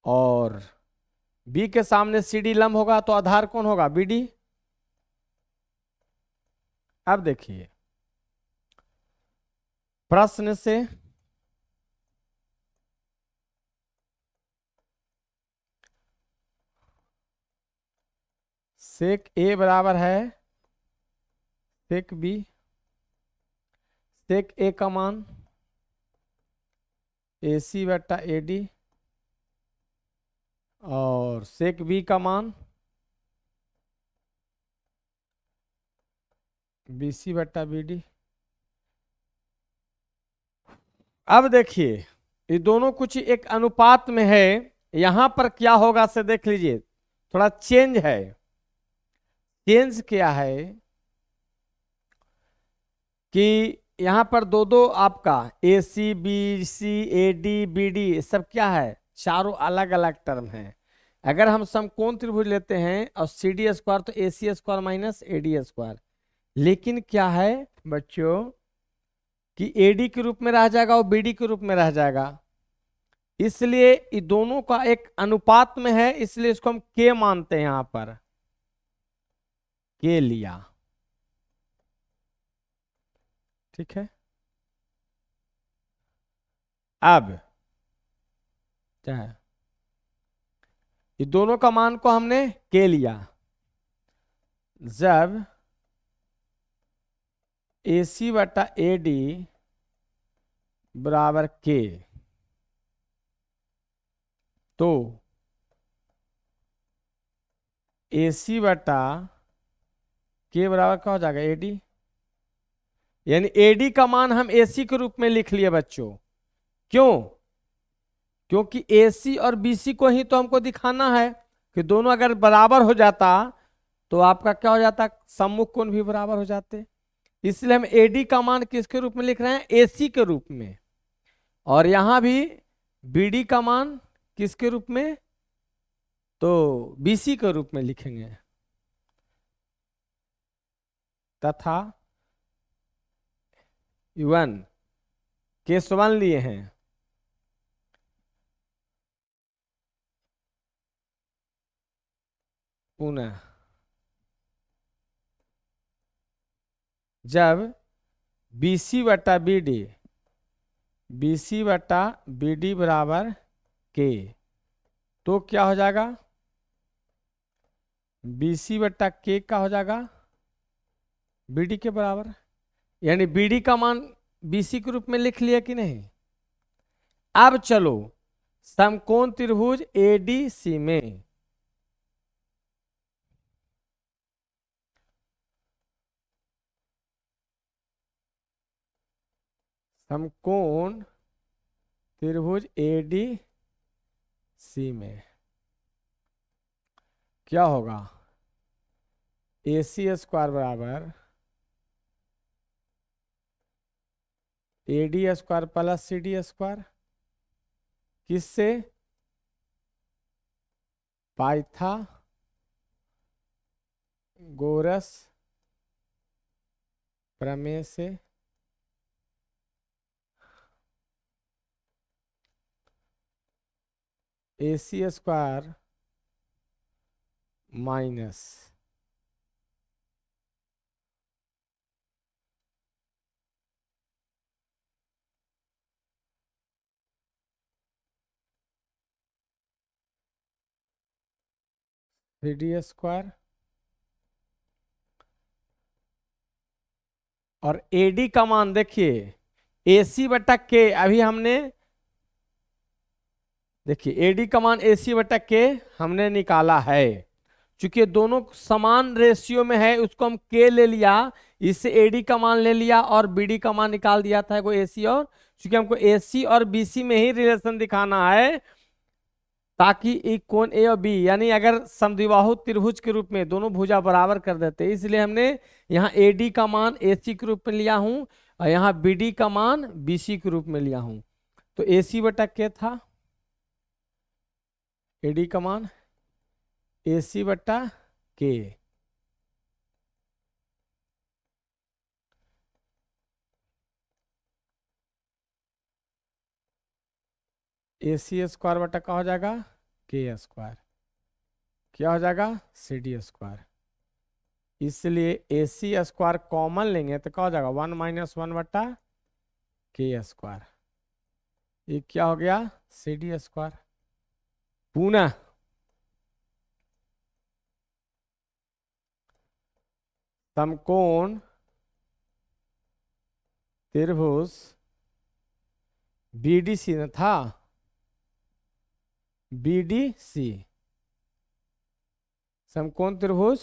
और B के सामने CD लंब होगा तो आधार कौन होगा BD। अब देखिए प्रश्न से सेक A बराबर है सेक B, सेक A का मान AC बट्टा AD, और सेक B का मान BC बट्टा BD। अब देखिए ये दोनों कुछ एक अनुपात में है, यहां पर क्या होगा से देख लीजिए, थोड़ा चेंज है। चेंज क्या है कि यहां पर दो दो आपका AC BC AD BD सब क्या है, चारों अलग अलग टर्म है। अगर हम समकोण त्रिभुज लेते हैं और CD स्क्वायर तो AC square minus AD square, लेकिन क्या है बच्चों कि AD के रूप में रह जाएगा और BD के रूप में रह जाएगा, इसलिए ये दोनों का एक अनुपात में है, इसलिए इसको हम K मानते हैं, यहां पर K लिया, ठीक है। अब क्या है, ये दोनों का मान को हमने K लिया, जब AC बटा AD बराबर K, तो AC बटा K बराबर क्या हो जाएगा AD, यानी AD का मान हम AC के रूप में लिख लिए बच्चों। क्यों, क्योंकि AC और BC को ही तो हमको दिखाना है कि दोनों अगर बराबर हो जाता तो आपका क्या हो जाता, सम्मुख कोण भी बराबर हो जाते, इसलिए हम AD का मान किसके रूप में लिख रहे हैं AC के रूप में, और यहां भी BD का मान किसके रूप में, तो BC के रूप में लिखेंगे, तथा वन केस वन लिए हैं, पुनः जब BC बटा BD, BC बटा BD बराबर K, तो क्या हो जाएगा BC बटा K का हो जाएगा BD के बराबर, यानी BD का मान BC के रूप में लिख लिया कि नहीं। अब चलो समकोण त्रिभुज ADC में समकोण त्रिभुज ADC में क्या होगा, AC स्क्वायर बराबर AD square plus CD square, किससे, पाइथागोरस प्रमेय से। AC square minus CD square और AD का मान देखिए, AC बटा के, अभी हमने देखिए AD का मान AC बटा के हमने निकाला है, चूंकि दोनों समान रेशियो में है उसको हम K ले लिया, इससे AD का मान ले लिया और BD का मान निकाल दिया था को AC, और चूंकि हमको AC और BC में ही रिलेशन दिखाना है ताकि एक कोण A और B, यानी अगर समद्विबाहु त्रिभुज के रूप में दोनों भुजा बराबर कर देते, इसलिए हमने यहाँ AD का मान AC के रूप में लिया हूं और यहाँ BD का मान BC के रूप में लिया हूं। तो AC बटा के था, AD का मान AC बटा के, AC स्क्वायर बटा क्या हो जाएगा, के स्क्वायर, क्या हो जाएगा, CD स्क्वायर। इसलिए AC स्क्वायर कॉमन लेंगे तो क्या हो जाएगा, 1 - 1 बटा के स्क्वायर, ये क्या हो गया, CD स्क्वायर। पुनः समकोण त्रिभुज BDC न था, BDC समकोण त्रिभुज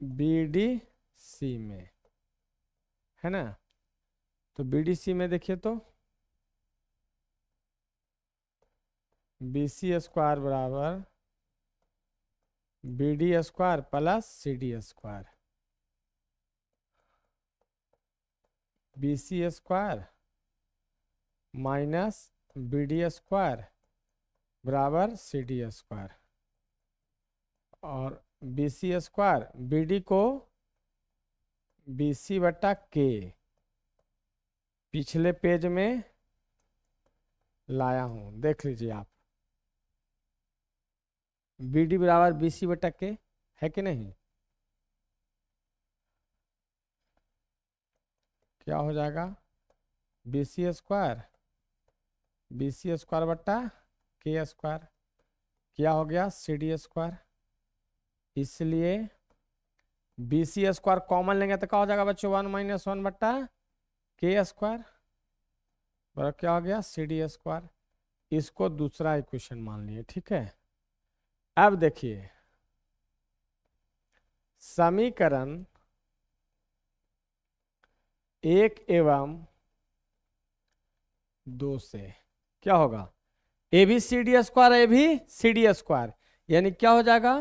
BDC में है ना। तो BDC में देखिए तो BC स्क्वायर बराबर BD square plus CD square, BC square minus BD square बराबर CD स्क्वायर, और BC स्क्वायर BD को BC बटा के पिछले पेज में लाया हूं, देख लीजिए आप, BD बराबर BC बटा के है कि नहीं, क्या हो जाएगा, BC स्क्वायर बटा के स्क्वायर, क्या हो गया, CD स्क्वायर। इसलिए BC स्क्वायर कॉमन लेंगे तो क्या हो जाएगा बच्चों, 1 - 1 बटा के स्क्वायर, बराबर क्या हो गया, CD स्क्वायर। इसको दूसरा इक्वेशन मान लिए, ठीक है। अब देखिए समीकरण 1 एवं 2 से क्या होगा, ABCD स्क्वायर ABCD स्क्वायर, यानी क्या हो जाएगा,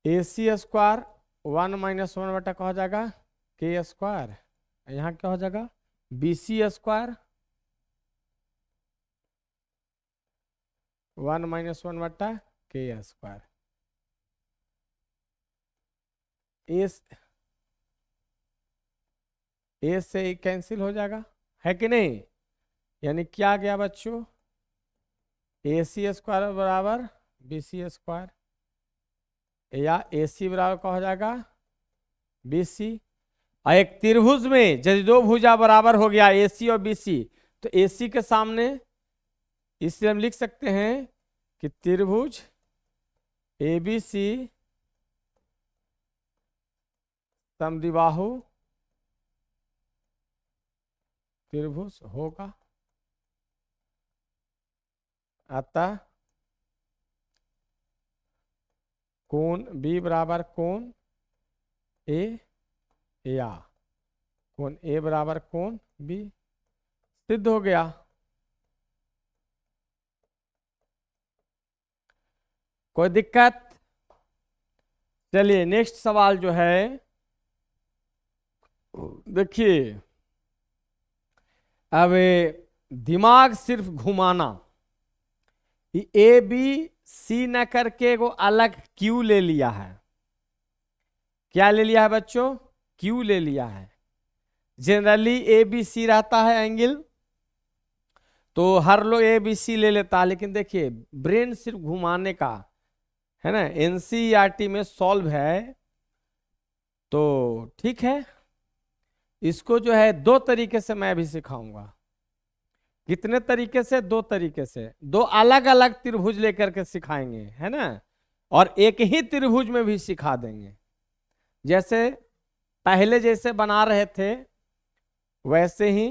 AC स्क्वायर 1 - 1 बटा क्या हो जाएगा, के स्क्वायर, यहाँ क्या हो जाएगा, BC स्क्वायर 1 - 1 बटा के स्क्वायर। ए से कैंसिल हो जाएगा, है कि नहीं, यानी क्या गया बच्चों, AC स्क्वायर बराबर BC स्क्वायर, या AC बराबर क्या हो जाएगा, BC। और एक त्रिभुज में यदि दो भुजा बराबर हो गया AC और BC, तो AC के सामने इसलिए हम लिख सकते हैं कि त्रिभुज ABC समद्विबाहु त्रिभुज होगा, अतः कोण बी बराबर कोण ए या कोण ए बराबर कोण बी, सिद्ध हो गया। कोई दिक्कत? चलिए नेक्स्ट सवाल जो है, देखिए अब दिमाग सिर्फ घुमाना, ए बी सी न करके वो अलग क्यू ले लिया है। क्या ले लिया है बच्चों? क्यू ले लिया है। जनरली ए बी सी रहता है एंगल, तो हर लोग ए बी सी ले लेता है, लेकिन देखिए ब्रेन सिर्फ घुमाने का है ना, एनसीईआरटी में सॉल्व है, तो ठीक है। इसको जो है दो तरीके से मैं भी सिखाऊंगा। कितने तरीके से? दो तरीके से, दो अलग अलग त्रिभुज लेकर के सिखाएंगे, है ना, और एक ही त्रिभुज में भी सिखा देंगे। जैसे पहले जैसे बना रहे थे वैसे ही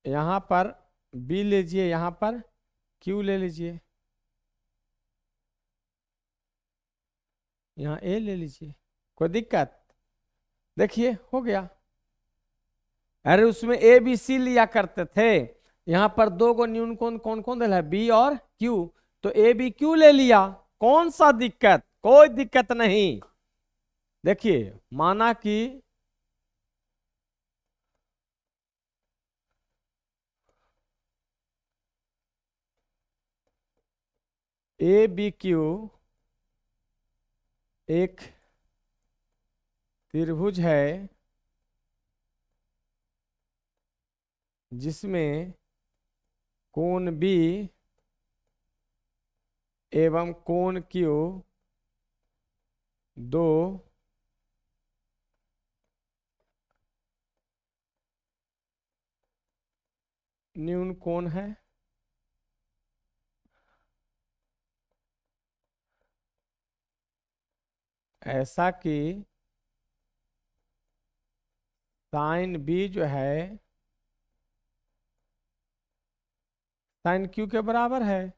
यहां पर बी लीजिए, यहां पर क्यू ले लीजिए, यहां ए ले लीजिए। कोई दिक्कत? देखिए हो गया। अरे उसमें ए बी सी लिया करते थे, यहां पर दो गो न्यून कौन कौन कौन दिला है, बी और क्यू, तो ए बी क्यू ले लिया। कौन सा दिक्कत? कोई दिक्कत नहीं। देखिए माना कि ए बी क्यू एक त्रिभुज है जिसमें कोण बी एवं कोण क्यू दो न्यून कोण है। ऐसा कि साइन बी जो है साइन क्यू के बराबर है।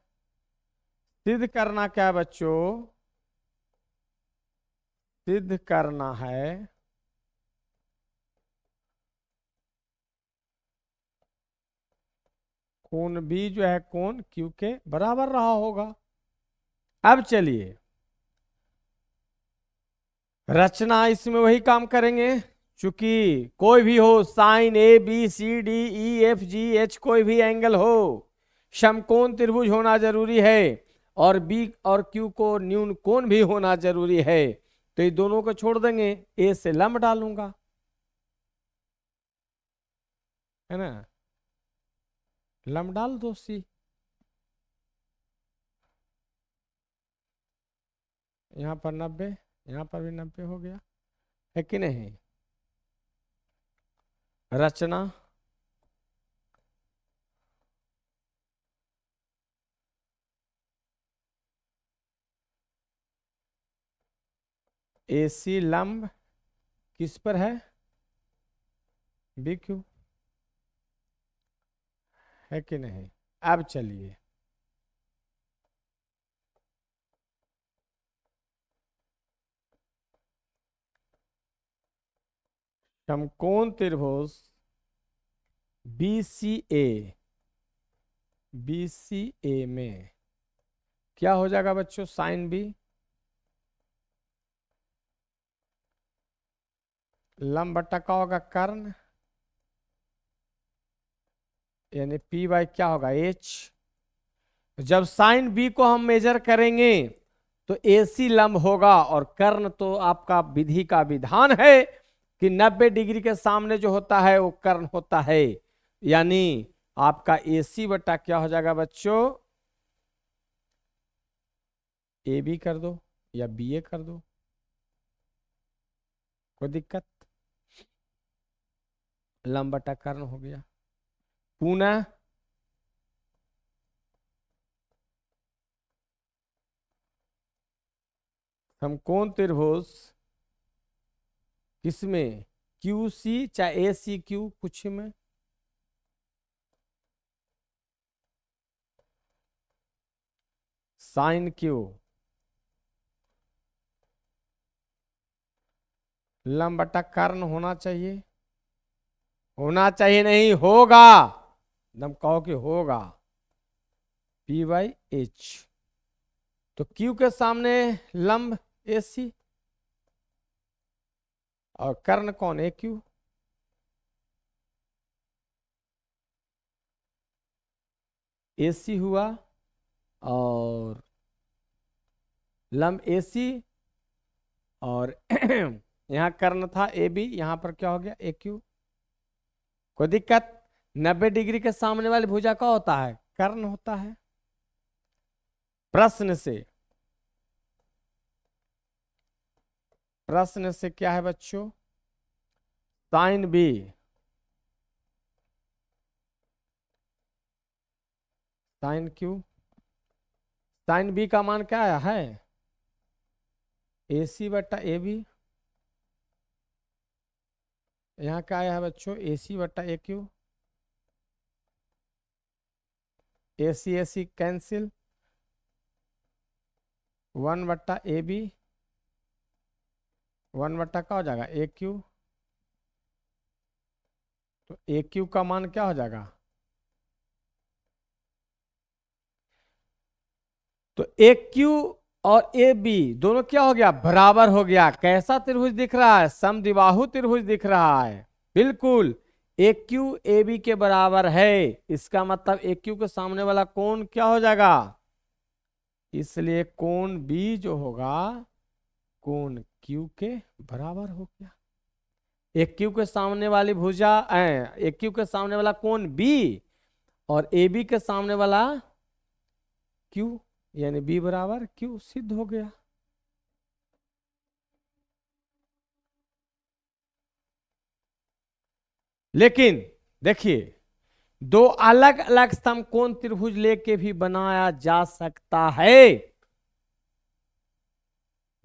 सिद्ध करना क्या है बच्चों? सिद्ध करना है कोण बी जो है कोण क्यू के बराबर रहा होगा। अब चलिए रचना इसमें वही काम करेंगे, चूंकि कोई भी हो, sine A B C D E F G H कोई भी एंगल हो, समकोण त्रिभुज होना जरूरी है, और बी और क्यू को न्यून कोण भी होना जरूरी है। तो ये दोनों को छोड़ देंगे, ए से लंब डालूंगा, है ना, लंब डाल दो सी, यहां पर 90, यहां पर भी 90 हो गया, है कि नहीं। रचना AC लंब किस पर है? BQ, है कि नहीं। अब चलिए समकोण त्रिभुज BCA, BCA में क्या हो जाएगा बच्चों? साइन बी लंब बट्टा का होगा कर्ण, यानी P बाई क्या होगा? H। जब साइन बी को हम मेजर करेंगे तो AC लंब होगा, और कर्ण तो आपका विधि का विधान है कि 90 डिग्री के सामने जो होता है वो कर्ण होता है, यानी आपका AC बट्टा क्या हो जाएगा बच्चों? AB कर दो या BA कर दो, कोई दिक्कत? लंब बट्टा कर्ण हो गया। पुनः समकोण त्रिभुज किसमें? QC चाहे ACQ कुछ में, साइन क्यू लंब बटा कर्ण होना चाहिए, होना चाहिए नहीं होगा, एकदम कहो कि होगा, पी बाई एच। तो क्यू के सामने लंब ए सी और कर्ण कौन ए क्यू, ए सी हुआ और लंब ए सी और यहाँ कर्ण था ए बी, यहां पर क्या हो गया ए क्यू। कोई दिक्कत? 90 डिग्री के सामने वाली भुजा का होता है कर्ण होता है। प्रश्न से क्या है बच्चों, sine B sine Q, sine B का मान क्या आया है ए सी बट्टा ए बी, यहाँ क्या आया है बच्चों ए सी बट्टा ए क्यू, ए सी कैंसिल, 1/AB, 1 का हो जाएगा ए क्यू, तो ए क्यू का मान क्या हो जाएगा, तो ए क्यू और ए बी दोनों क्या हो गया बराबर हो गया। कैसा त्रिभुज दिख रहा है, समद्विबाहु त्रिभुज दिख रहा है, बिल्कुल ए क्यू ए बी के बराबर है। इसका मतलब ए क्यू के सामने वाला कोण क्या हो जाएगा, इसलिए कोण बी जो होगा कोण क्यू के बराबर हो गया। एक क्यू के सामने वाली भुजा एक क्यू के सामने वाला कोण बी और ए बी के सामने वाला क्यू, यानी बी बराबर क्यू, सिद्ध हो गया। लेकिन देखिए दो अलग अलग समकोण त्रिभुज लेके भी बनाया जा सकता है,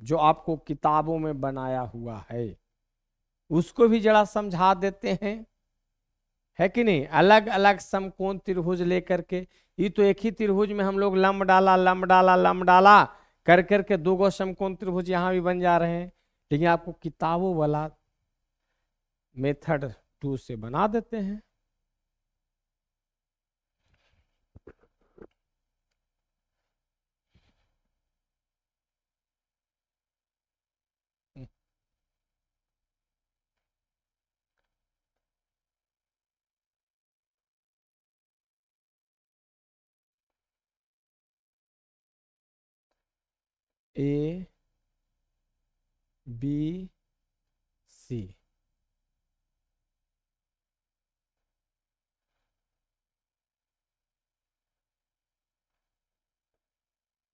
जो आपको किताबों में बनाया हुआ है उसको भी जरा समझा देते हैं, है कि नहीं। अलग अलग समकोण त्रिभुज लेकर के, ये तो एक ही त्रिभुज में हम लोग लंब डाला लंब डाला लंब डाला कर करके दो गो समकोण त्रिभुज यहां भी बन जा रहे हैं, लेकिन आपको किताबों वाला मेथड 2 से बना देते हैं। A B C,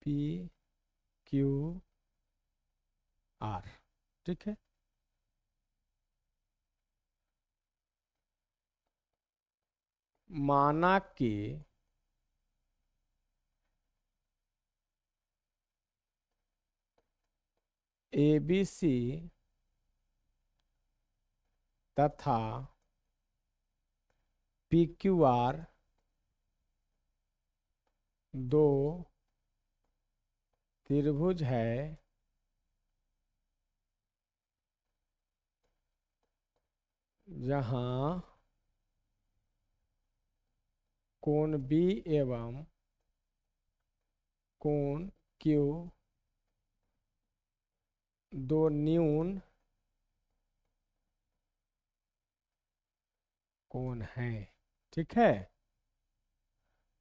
P Q R, ठीक है। माना कि ए बी सी तथा पी क्यू आर दो त्रिभुज है जहां कोण बी एवं कोण क्यू दो न्यून कोण है, ठीक है।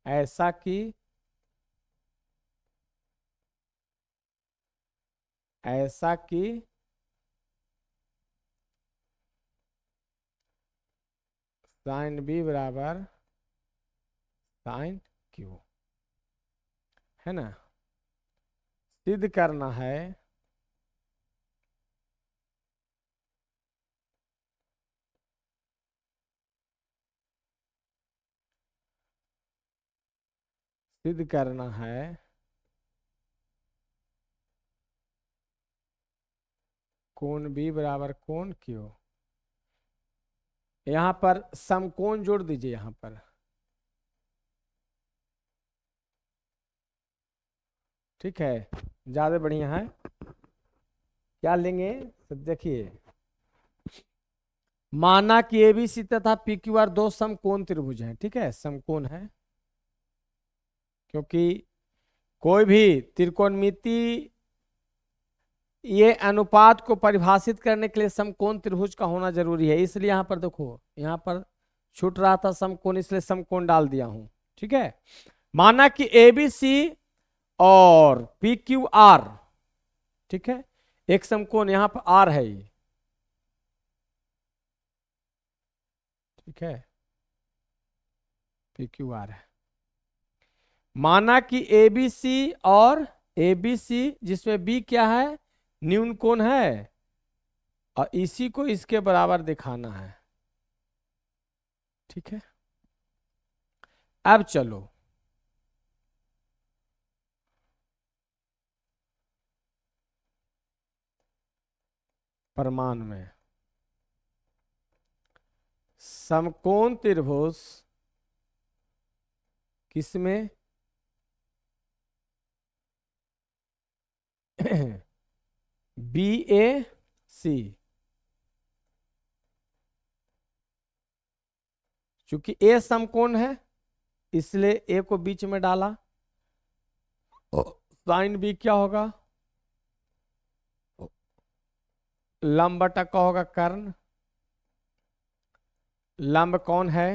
ऐसा कि साइन बी बराबर साइन क्यू, है ना। सिद्ध करना है सिद्ध करना है कोण बी बराबर कोण क्यू, यहां पर समकोण जोड़ दीजिए, यहां पर ठीक है, ज्यादा बढ़िया है। क्या लेंगे तो देखिए, माना कि एबीसी तथा पी क्यू आर दो समकोण त्रिभुज हैं। ठीक है, समकोण है, क्योंकि कोई भी त्रिकोणमिति ये अनुपात को परिभाषित करने के लिए समकोण त्रिभुज का होना जरूरी है। इसलिए यहां पर देखो, यहां पर छूट रहा था समकोण, इसलिए समकोण डाल दिया हूं। ठीक है, माना कि एबीसी और पी क्यू आर, ठीक है, एक समकोण, यहां पर आर है ये, ठीक है, पी क्यू आर है। माना कि एबीसी और एबीसी, जिसमें बी क्या है, न्यून कोण है, और इसी को इसके बराबर दिखाना है। ठीक है, अब चलो प्रमाण में, समकोण त्रिभुज किसमें बी ए सी, चूंकि ए समकोण है इसलिए ए को बीच में डाला। साइन बी क्या होगा, लंब बटा का होगा कर्ण। लंब कौन है,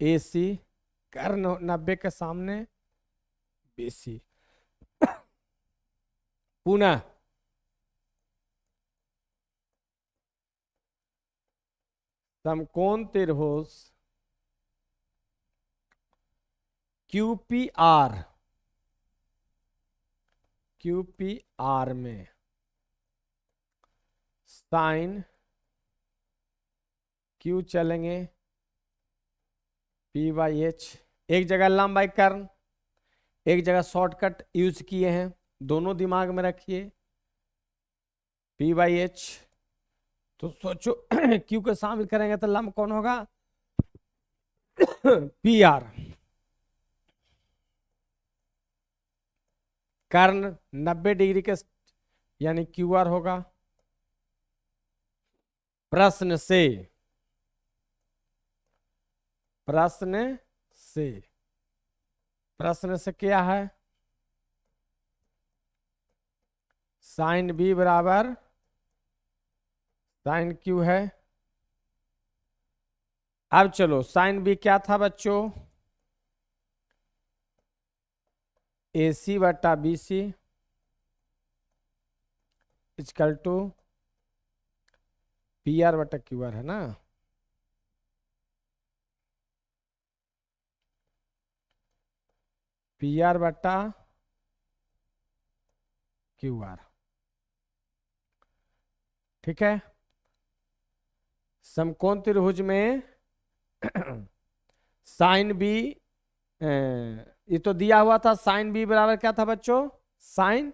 ए सी, कर्ण 90 के सामने बी सी। पुनः समकोण त्रिभुज QPR, QPR में साइन क्यू चलेंगे, P बाई एच, एक जगह लंब बाई कर्ण, एक जगह शॉर्टकट यूज किए हैं, दोनों दिमाग में रखिए। P बाई एच, तो सोचो क्यू को शामिल करेंगे तो लंब कौन होगा, पी आर। कर्ण 90 डिग्री के, यानी क्यू आर होगा। प्रश्न से, प्रश्न से, प्रश्न से क्या है, साइन बी बराबर साइन क्यू है। अब चलो, साइन बी क्या था बच्चों, ए सी बटा B C equal to P R बटा क्यू आर, है ना। पी आर बटा क्यू आर, ठीक है। समकोण त्रिभुज में साइन बी, ये तो दिया हुआ था, साइन बी बराबर क्या था बच्चों, साइन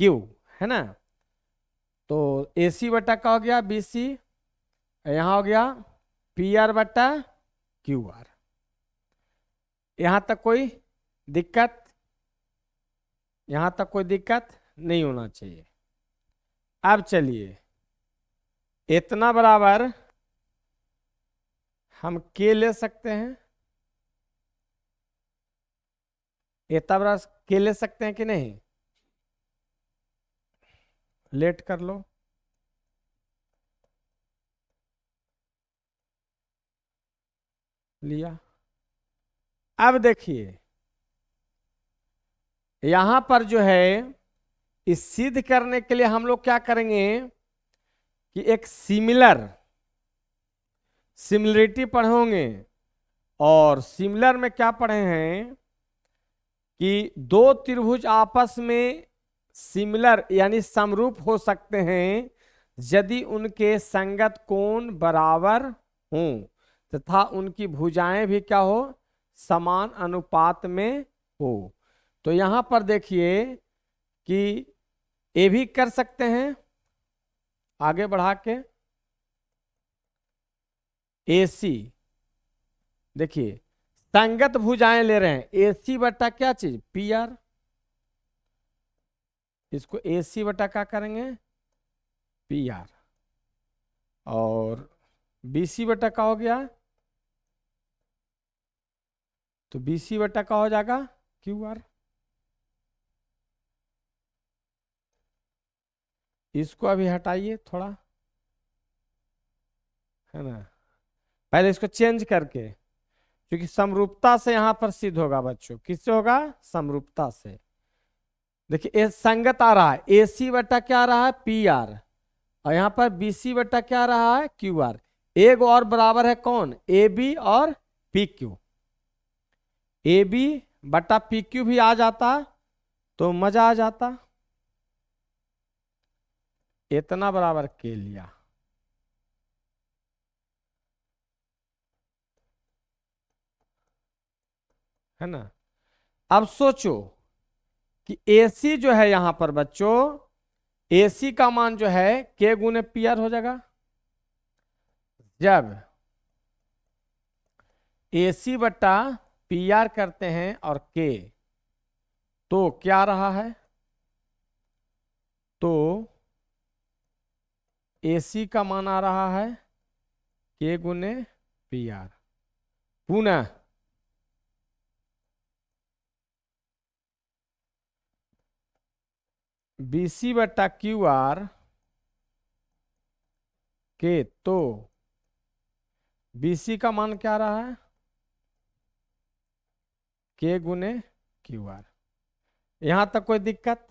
क्यू, है ना। तो ए सी बटा का हो गया बी सी, यहां हो गया पी आर बटा क्यू आर। यहां तक कोई दिक्कत, यहां तक कोई दिक्कत नहीं होना चाहिए। अब चलिए, इतना बराबर हम के ले सकते हैं, इतना बराबर के ले सकते हैं कि नहीं, लेट कर लो, लिया। अब देखिए, यहां पर जो है, इस सिद्ध करने के लिए हम लोग क्या करेंगे कि एक सिमिलरिटी पढ़ोगे। और सिमिलर में क्या पढ़े हैं कि दो त्रिभुज आपस में सिमिलर यानी समरूप हो सकते हैं यदि उनके संगत कोण बराबर हों तथा उनकी भुजाएं भी क्या हो, समान अनुपात में हो। तो यहां पर देखिए कि ये भी कर सकते हैं, आगे बढ़ा के AC, देखिए संगत भुजाएं ले रहे हैं, AC बटा क्या चीज, PR। इसको AC बटा क्या करेंगे, PR। और BC बटा का हो गया, तो BC बटा का हो जाएगा QR। इसको अभी हटाइए थोड़ा, है ना, पहले इसको चेंज करके, क्योंकि समरूपता से यहां पर सिद्ध होगा बच्चों, किससे होगा, समरूपता से। देखिए संगत आ रहा है, AC बटा क्या आ रहा है, PR, और यहां पर BC बटा क्या आ रहा है, QR। एक और बराबर है कौन, AB और PQ। AB बटा PQ भी आ जाता तो मजा आ जाता, इतना बराबर के लिया, है ना। अब सोचो कि AC जो है यहां पर बच्चों, AC का मान जो है K गुने PR हो जाएगा। जब AC बटा PR करते हैं और K, तो क्या रहा है, तो AC का मान आ रहा है K गुने PR। पुनः BC बटा QR के, तो BC का मान क्या रहा है, K गुने QR। यहां तक कोई दिक्कत।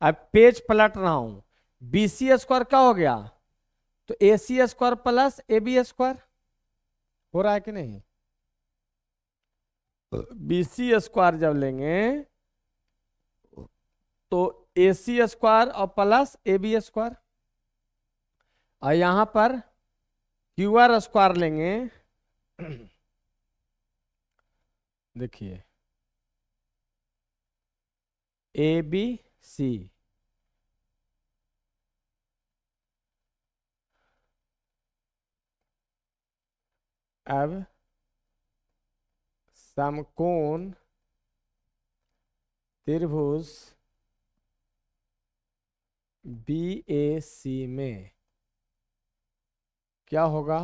अब पेज पलट रहा हूं, BC स्क्वायर क्या हो गया, तो AC square plus AB square हो रहा है कि नहीं। BC स्क्वायर जब लेंगे तो AC स्क्वायर और प्लस AB स्क्वायर, और यहां पर QR स्क्वायर लेंगे। देखिए ABC, अब समकोण त्रिभुज BAC में क्या होगा,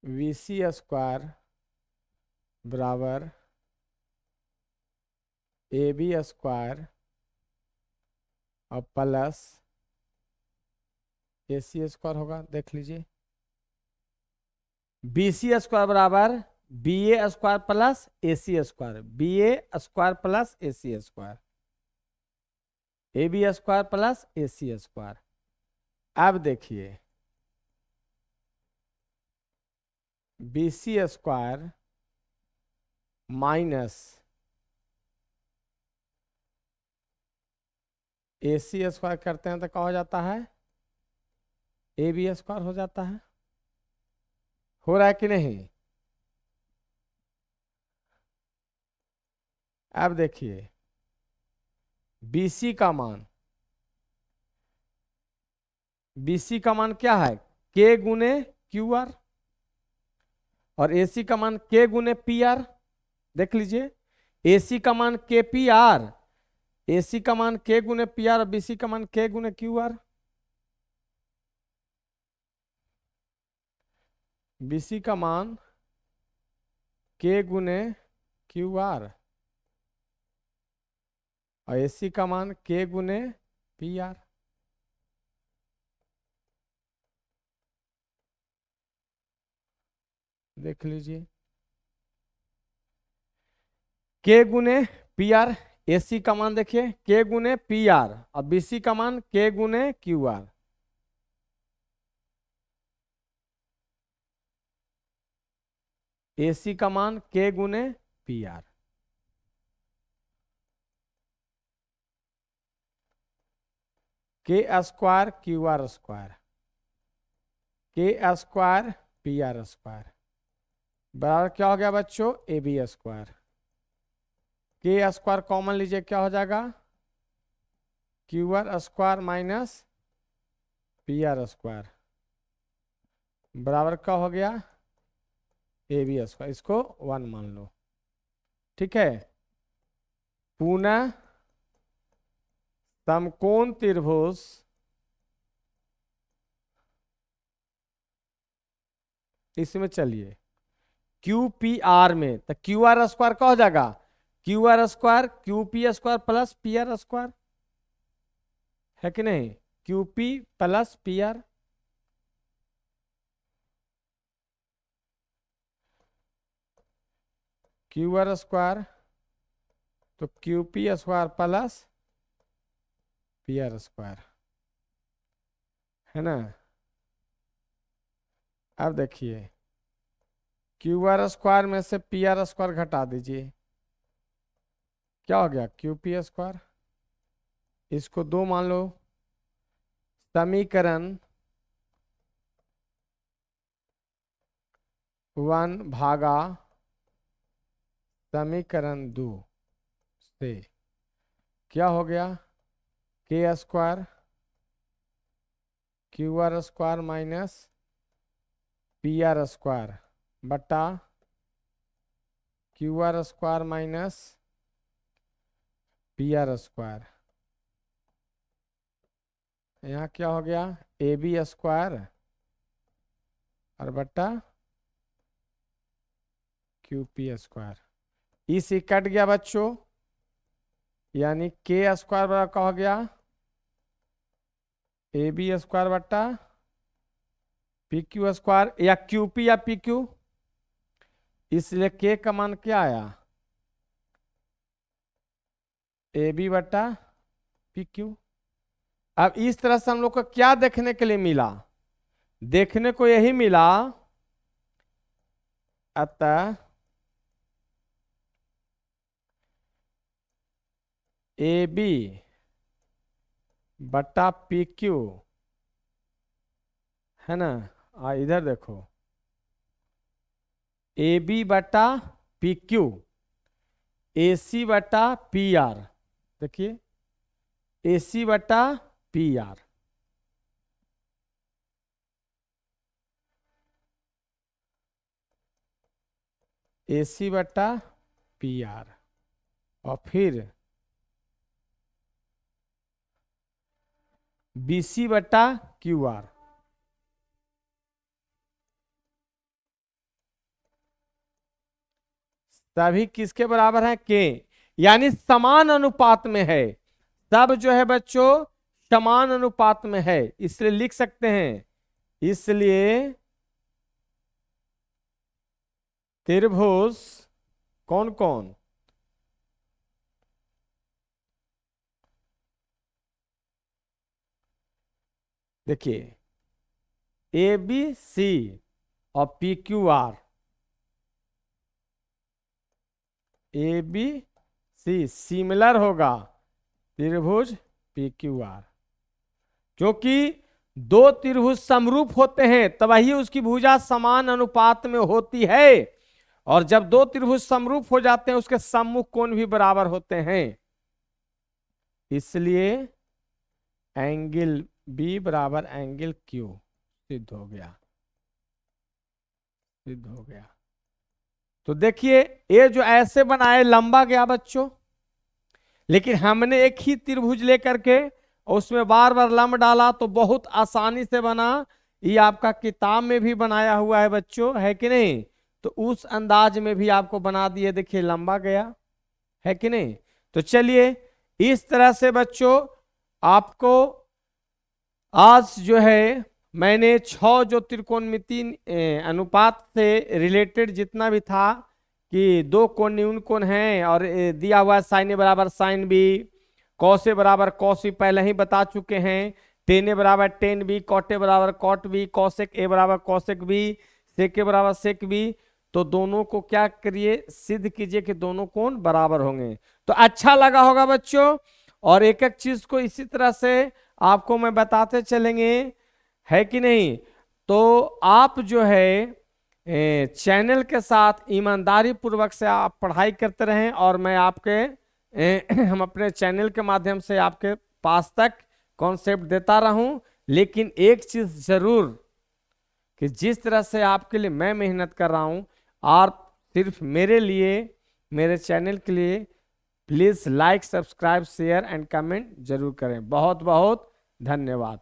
BC स्क्वायर बराबर AB स्क्वायर और प्लस AC स्क्वायर होगा। देख लीजिए, BC स्क्वायर बराबर BA square plus AC square, BA square plus AC square, AB square plus AC square. अब देखिए BC square minus AC square करते हैं तो क्या हो जाता है, AB स्क्वायर हो जाता है। हो रहा है कि नहीं। अब देखिए BC का मान, BC का मान क्या है, K गुने QR, और AC का मान K गुने PR। देख लीजिए AC का मान KPR, AC का मान K गुने PR और BC का मान K गुने QR। BC का मान K गुने QR और AC का मान K गुने PR। देख लीजिए K गुने PR, AC का मान देखिए K गुने PR और BC का मान K गुने QR। AC का मान K गुने PR। K square QR square, K square PR square बराबर क्या हो गया बच्चों, AB square. K square common लीजिए, क्या हो जाएगा, QR square minus PR square. बराबर क्या हो गया, ए बी स्क्वायर, इसको 1 मान लो। ठीक है, पुनः समकोण त्रिभुज इसमें चलिए क्यू पी आर में, तो क्यू आर स्क्वायर क्या हो जाएगा, Q R square Q P square plus P R square, है कि नहीं, Q P plus P R. Q R square तो Q P square plus P R square, है ना। अब देखिए क्यू आर स्क्वायर में से पी आर स्क्वायर घटा दीजिए, क्या हो गया, क्यू पी स्क्वायर। इसको 2 मान लो, समीकरण 1 भागा समीकरण 2 से क्या हो गया, K square Q R square minus P R square बटा Q R square minus P R square. यहाँ क्या हो गया, ए बी स्क्वायर और बटा क्यू पी स्क्वायर, इसी कट गया बच्चों, यानी के स्क्वायर बराबर क्या हो गया, ए बी स्क्वायर बटा पी क्यू स्क्वायर, या क्यू पी या पी क्यू, इसलिए के का मान क्या आया, ए बी बटा पी क्यू। अब इस तरह से हम लोग को क्या देखने के लिए मिला, देखने को यही मिला, अतः ए बी बटा पी क्यू, है ना। इधर देखो, ए बी बटा पी क्यू, ए सी बटा पी आर, देखिए ए सी बटा पी आर, ए सी बटा पी आर, और फिर बी सी बटा क्यू आर। सभी किसके बराबर है, के, यानी समान अनुपात में है, सब जो है बच्चों समान अनुपात में है, इसलिए लिख सकते हैं, इसलिए त्रिभुज कौन कौन, देखिए ए बी सी और P Q R, A B C similar होगा त्रिभुज पी क्यू आर, क्योंकि दो त्रिभुज समरूप होते हैं तभी उसकी भुजा समान अनुपात में होती है, और जब दो त्रिभुज समरूप हो जाते हैं उसके सम्मुख कोण भी बराबर होते हैं, इसलिए एंगल बी बराबर एंगल क्यू सिद्ध हो गया, सिद्ध हो गया। तो देखिए ये जो ऐसे बनाए लंबा गया बच्चों, लेकिन हमने एक ही त्रिभुज लेकर के उसमें बार बार लंब डाला तो बहुत आसानी से बना, ये आपका किताब में भी बनाया हुआ है बच्चों, है कि नहीं, तो उस अंदाज में भी आपको बना दिए, देखिए लंबा गया, है कि नहीं। तो चलिए इस तरह से बच्चों आपको आज जो है मैंने 6 जो त्रिकोणमिति अनुपात से रिलेटेड जितना भी था कि 2 कोण न्यून कोण हैं और दिया हुआ साइन ए बराबर साइन बी, कॉस ए बराबर कॉस बी पहले ही बता चुके हैं, टेन ए बराबर टेन बी, कॉट ए बराबर कॉट बी, कॉसेक ए बराबर कॉसेक बी, सेक ए बराबर सेक बी, तो दोनों को क्या करिए सिद्ध कीजिए कि दोनों कोण बराबर होंगे। तो अच्छा लगा होगा बच्चों, और एक एक चीज को इसी तरह से आपको मैं बताते चलेंगे, है कि नहीं। तो आप जो है चैनल के साथ ईमानदारी पूर्वक से आप पढ़ाई करते रहें, और मैं आपके हम अपने चैनल के माध्यम से आपके पास तक कॉन्सेप्ट देता रहूं, लेकिन एक चीज जरूर कि जिस तरह से आपके लिए मैं मेहनत कर रहा हूँ, और सिर्फ मेरे लिए, मेरे चैनल के लिए, please like, subscribe, share and comment जरूर करें। बहुत बहुत धन्यवाद।